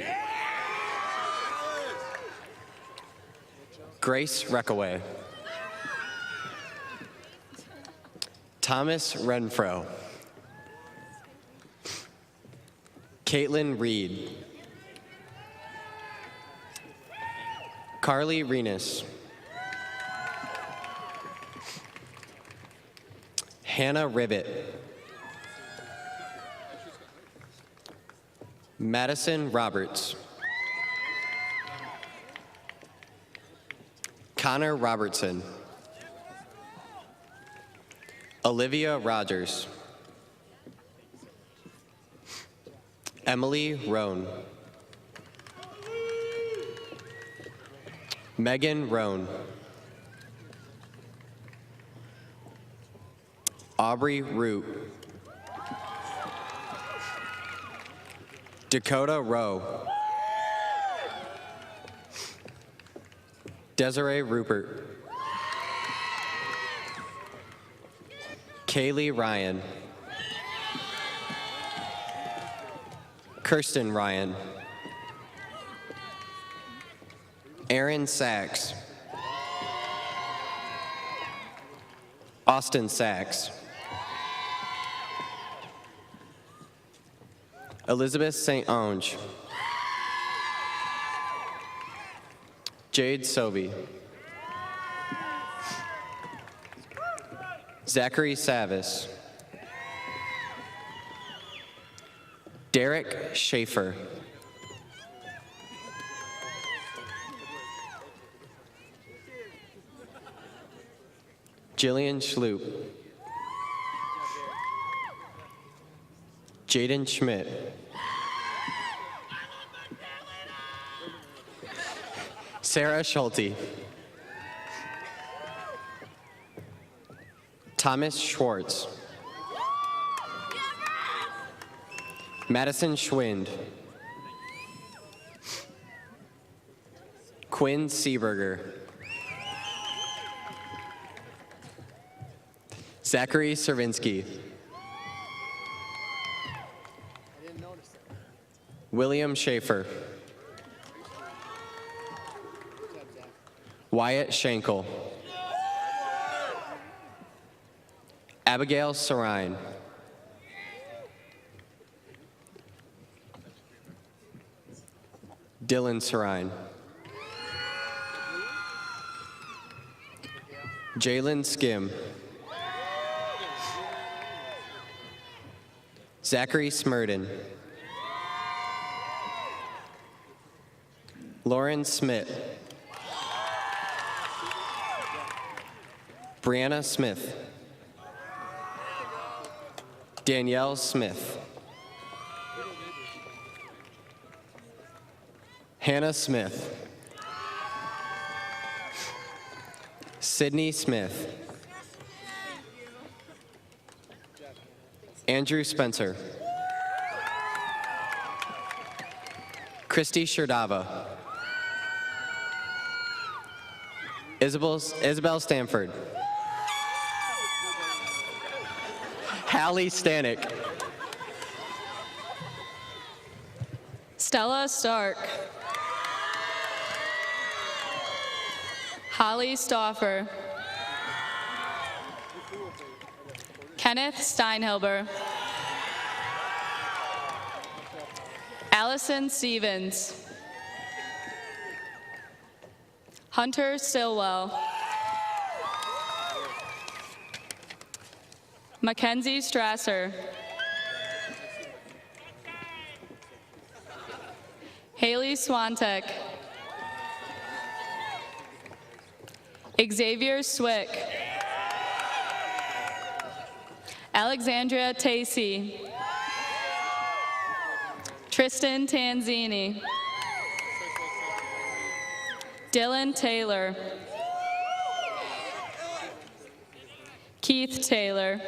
Grace Reckaway. Thomas Renfro. Caitlin Reed. Carly Renus. Hannah Ribbit. Madison Roberts. Connor Robertson. Olivia Rogers. Emily Roan. Megan Roan. Aubrey Root. Dakota Rowe. Desiree Rupert. Kaylee Ryan. Kirsten Ryan. Aaron Sachs. Austin Sachs. Elizabeth St. Onge. Jade Sobey. Zachary Savis. Derek Schaefer. Jillian Schloop. Jaden Schmidt. Sarah Schulte. Thomas Schwartz. Madison Schwind. Quinn Seeberger. Zachary Servinsky. William Schaefer. Wyatt Schenkel. Abigail Sarine. Dylan Sarine. Jalen Skim. Zachary Smurden. Lauren Smith. Brianna Smith. Danielle Smith. Hannah Smith. Sydney Smith. Andrew Spencer. Christy Sherdava. Isabel Stanford. Hallie Stanek.
Stella Stark. Holly Stauffer. Kenneth Steinhilber. Allison Stevens. Hunter Stillwell. Mackenzie Strasser. Haley Swantek. Xavier Swick. Alexandria Tacey. Tristan Tanzini. Dylan Taylor. Keith Taylor.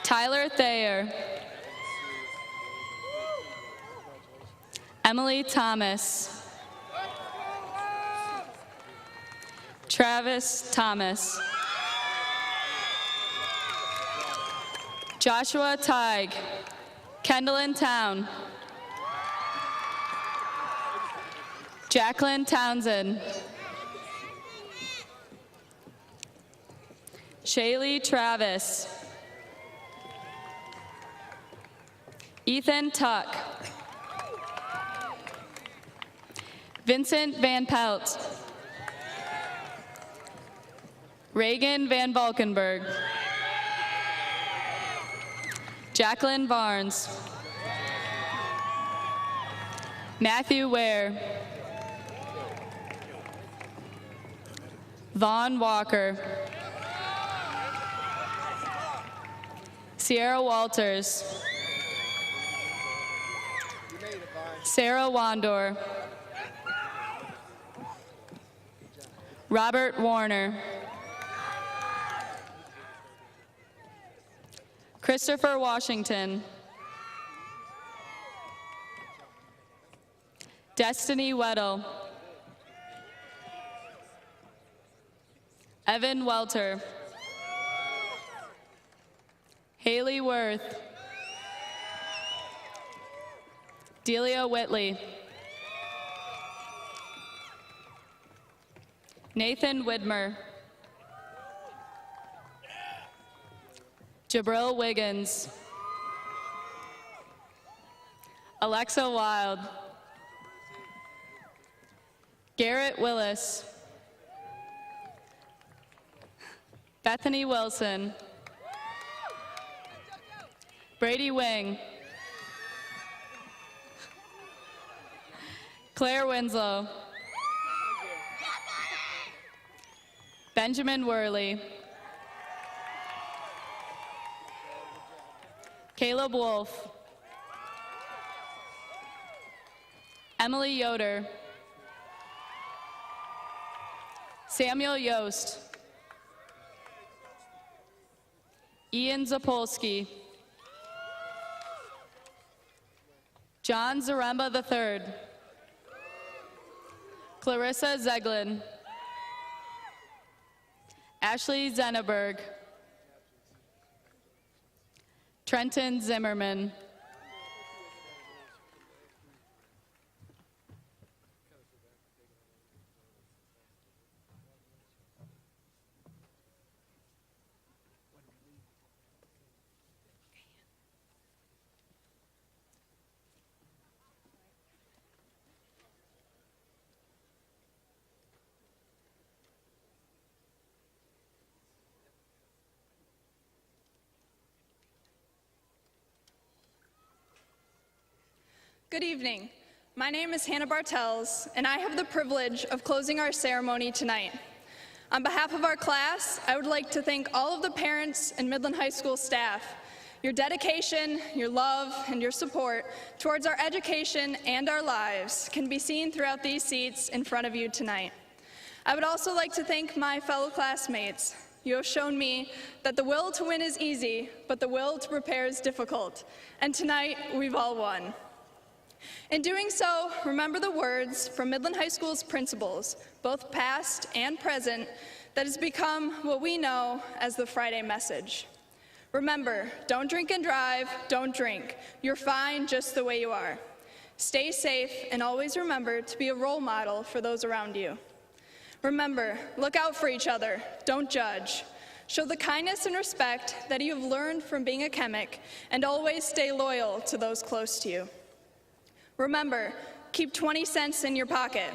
Tyler Thayer. Emily Thomas. Travis Thomas. Joshua Teig. Kendallin Town. Jacqueline Townsend. Shaylee Travis. Ethan Tuck. Vincent Van Pelt. Reagan Van Valkenburg. Jacqueline Barnes. Matthew Ware. Vaughn Walker. Sierra Walters. Sarah Wandor. Robert Warner. Christopher Washington. Destiny Weddle. Evan Welter. Haley Worth. Delia Whitley. Nathan Widmer. Jabril Wiggins. Alexa Wild. Garrett Willis. Bethany Wilson. Brady Wing. Claire Winslow. Benjamin Worley. Caleb Wolf. Emily Yoder. Samuel Yost. Ian Zapolsky. John Zaremba III. Clarissa Zeglin. Ashley Zenneberg. Trenton Zimmerman.
Good evening. My name is Hannah Bartels, and I have the privilege of closing our ceremony tonight. On behalf of our class, I would like to thank all of the parents and Midland High School staff. Your dedication, your love, and your support towards our education and our lives can be seen throughout these seats in front of you tonight. I would also like to thank my fellow classmates. You have shown me that the will to win is easy, but the will to prepare is difficult. And tonight, we've all won. In doing so, remember the words from Midland High School's principals, both past and present, that has become what we know as the Friday message. Remember, don't drink and drive, don't drink. You're fine just the way you are. Stay safe and always remember to be a role model for those around you. Remember, look out for each other, don't judge. Show the kindness and respect that you have learned from being a chemic, and always stay loyal to those close to you. Remember, keep 20 cents in your pocket.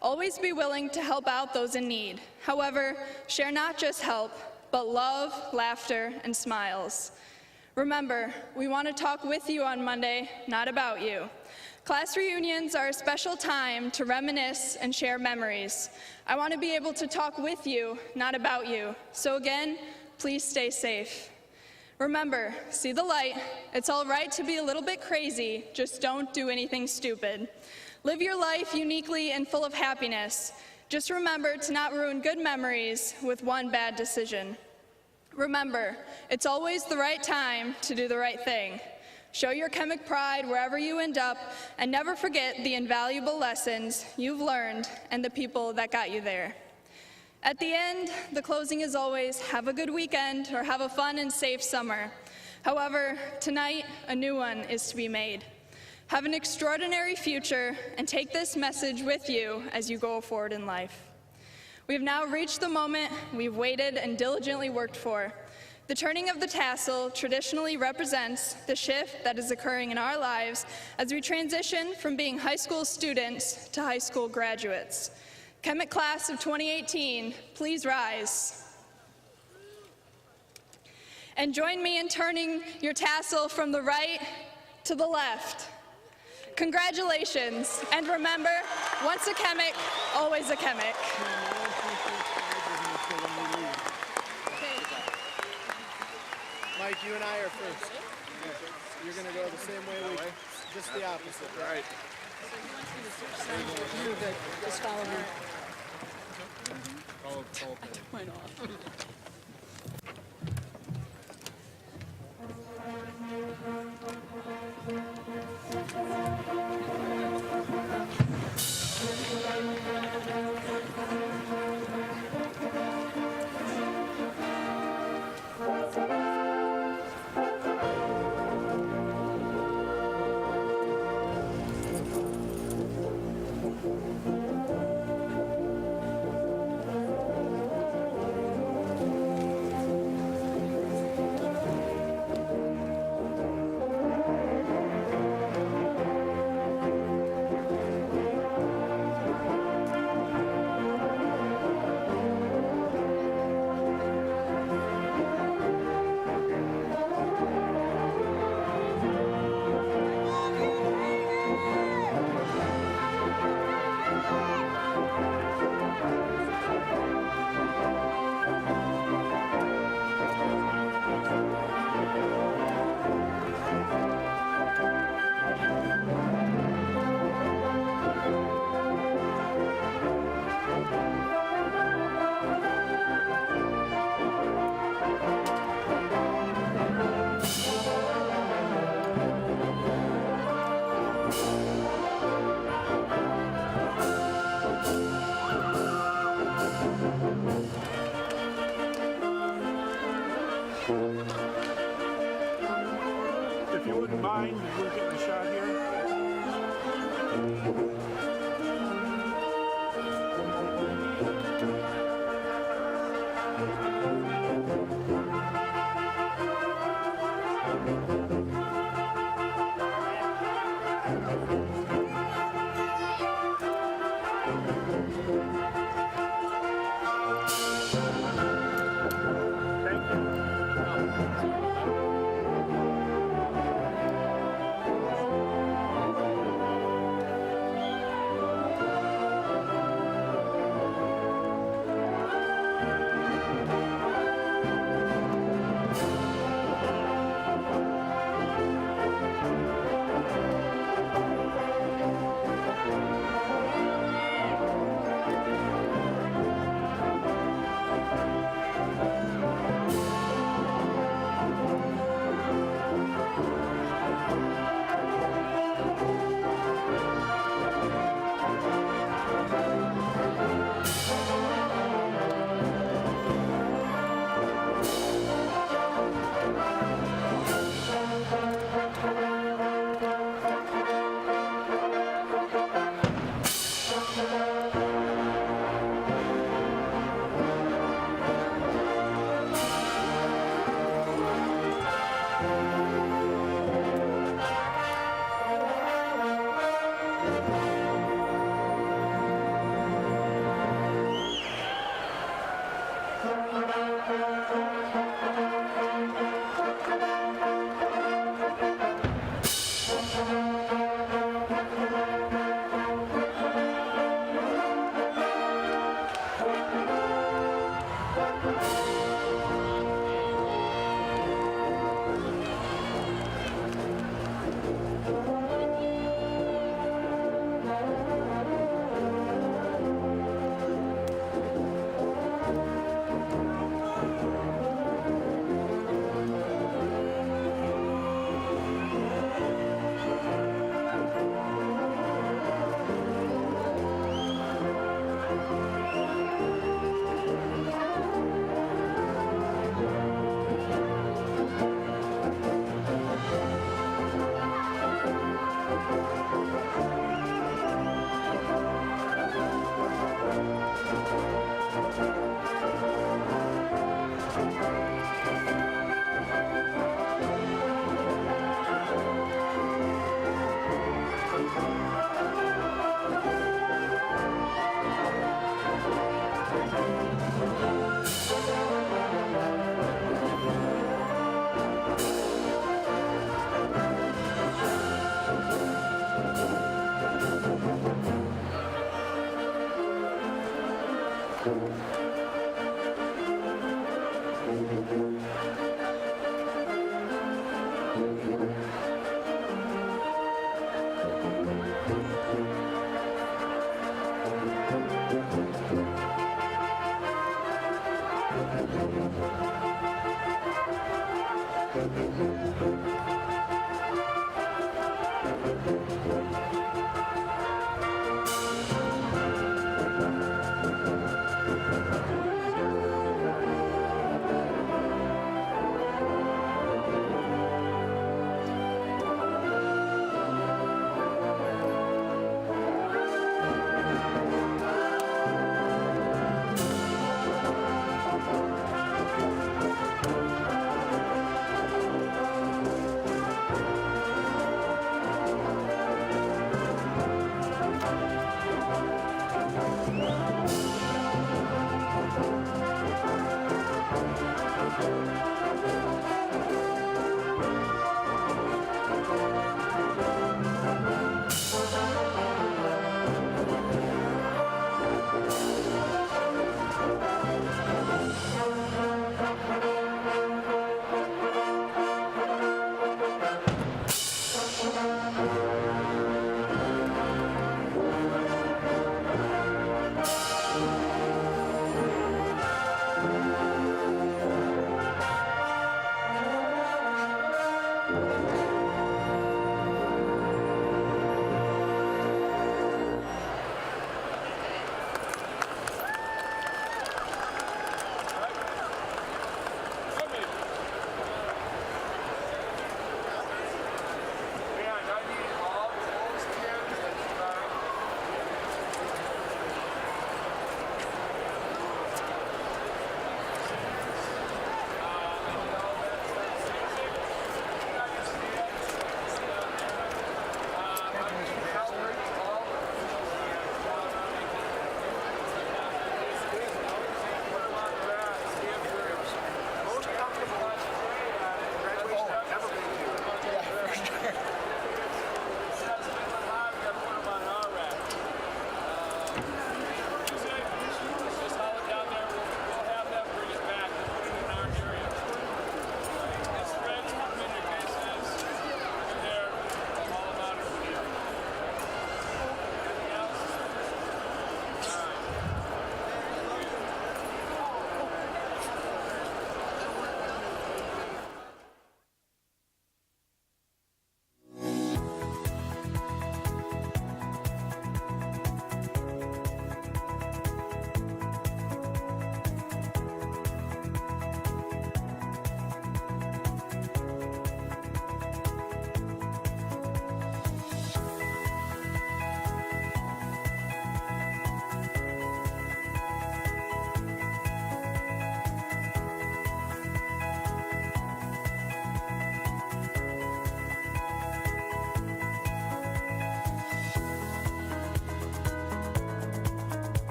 Always be willing to help out those in need. However, share not just help, but love, laughter, and smiles. Remember, we want to talk with you on Monday, not about you. Class reunions are a special time to reminisce and share memories. I want to be able to talk with you, not about you. So again, please stay safe. Remember, see the light. It's all right to be a little bit crazy, just don't do anything stupid. Live your life uniquely and full of happiness. Just remember to not ruin good memories with one bad decision. Remember, it's always the right time to do the right thing. Show your chemic pride wherever you end up, and never forget the invaluable lessons you've learned and the people that got you there. At the end, the closing is always, have a good weekend or have a fun and safe summer. However, tonight, a new one is to be made. Have an extraordinary future and take this message with you as you go forward in life. We have now reached the moment we've waited and diligently worked for. The turning of the tassel traditionally represents the shift that is occurring in our lives as we transition from being high school students to high school graduates. Chemet class of 2018, please rise. And join me in turning your tassel from the right to the left. Congratulations, and remember, once a chemic, always a chemic.
Mike, you and I are first. You're going to go the same way just the opposite. Right.
Just follow me.
Went off.
If you wouldn't mind, we're getting a shot here.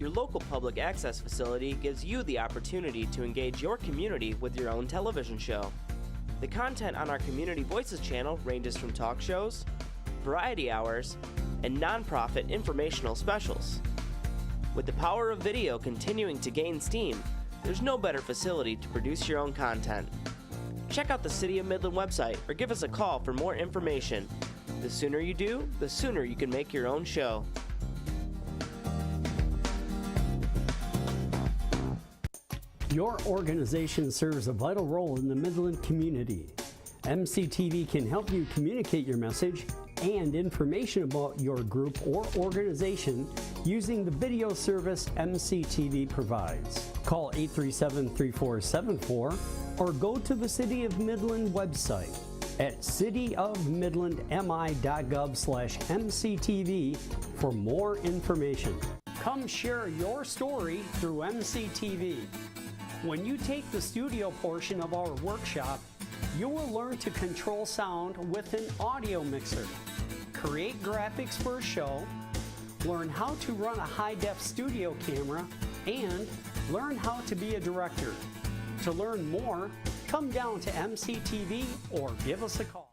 Your local public access facility gives you the opportunity to engage your community with your own television show. The content on our Community Voices channel ranges from talk shows, variety hours, and nonprofit informational specials. With the power of video continuing to gain steam, there's no better facility to produce your own content. Check out the City of Midland website or give us a call for more information. The sooner you do, the sooner you can make your own show.
Your organization serves a vital role in the Midland community. MCTV can help you communicate your message and information about your group or organization using the video service MCTV provides. Call 837-3474 or go to the City of Midland website at cityofmidlandmi.gov/MCTV for more information. Come share your story through MCTV. When you take the studio portion of our workshop, you will learn to control sound with an audio mixer, create graphics for a show, learn how to run a high-def studio camera, and learn how to be a director. To learn more, come down to MCTV or give us a call.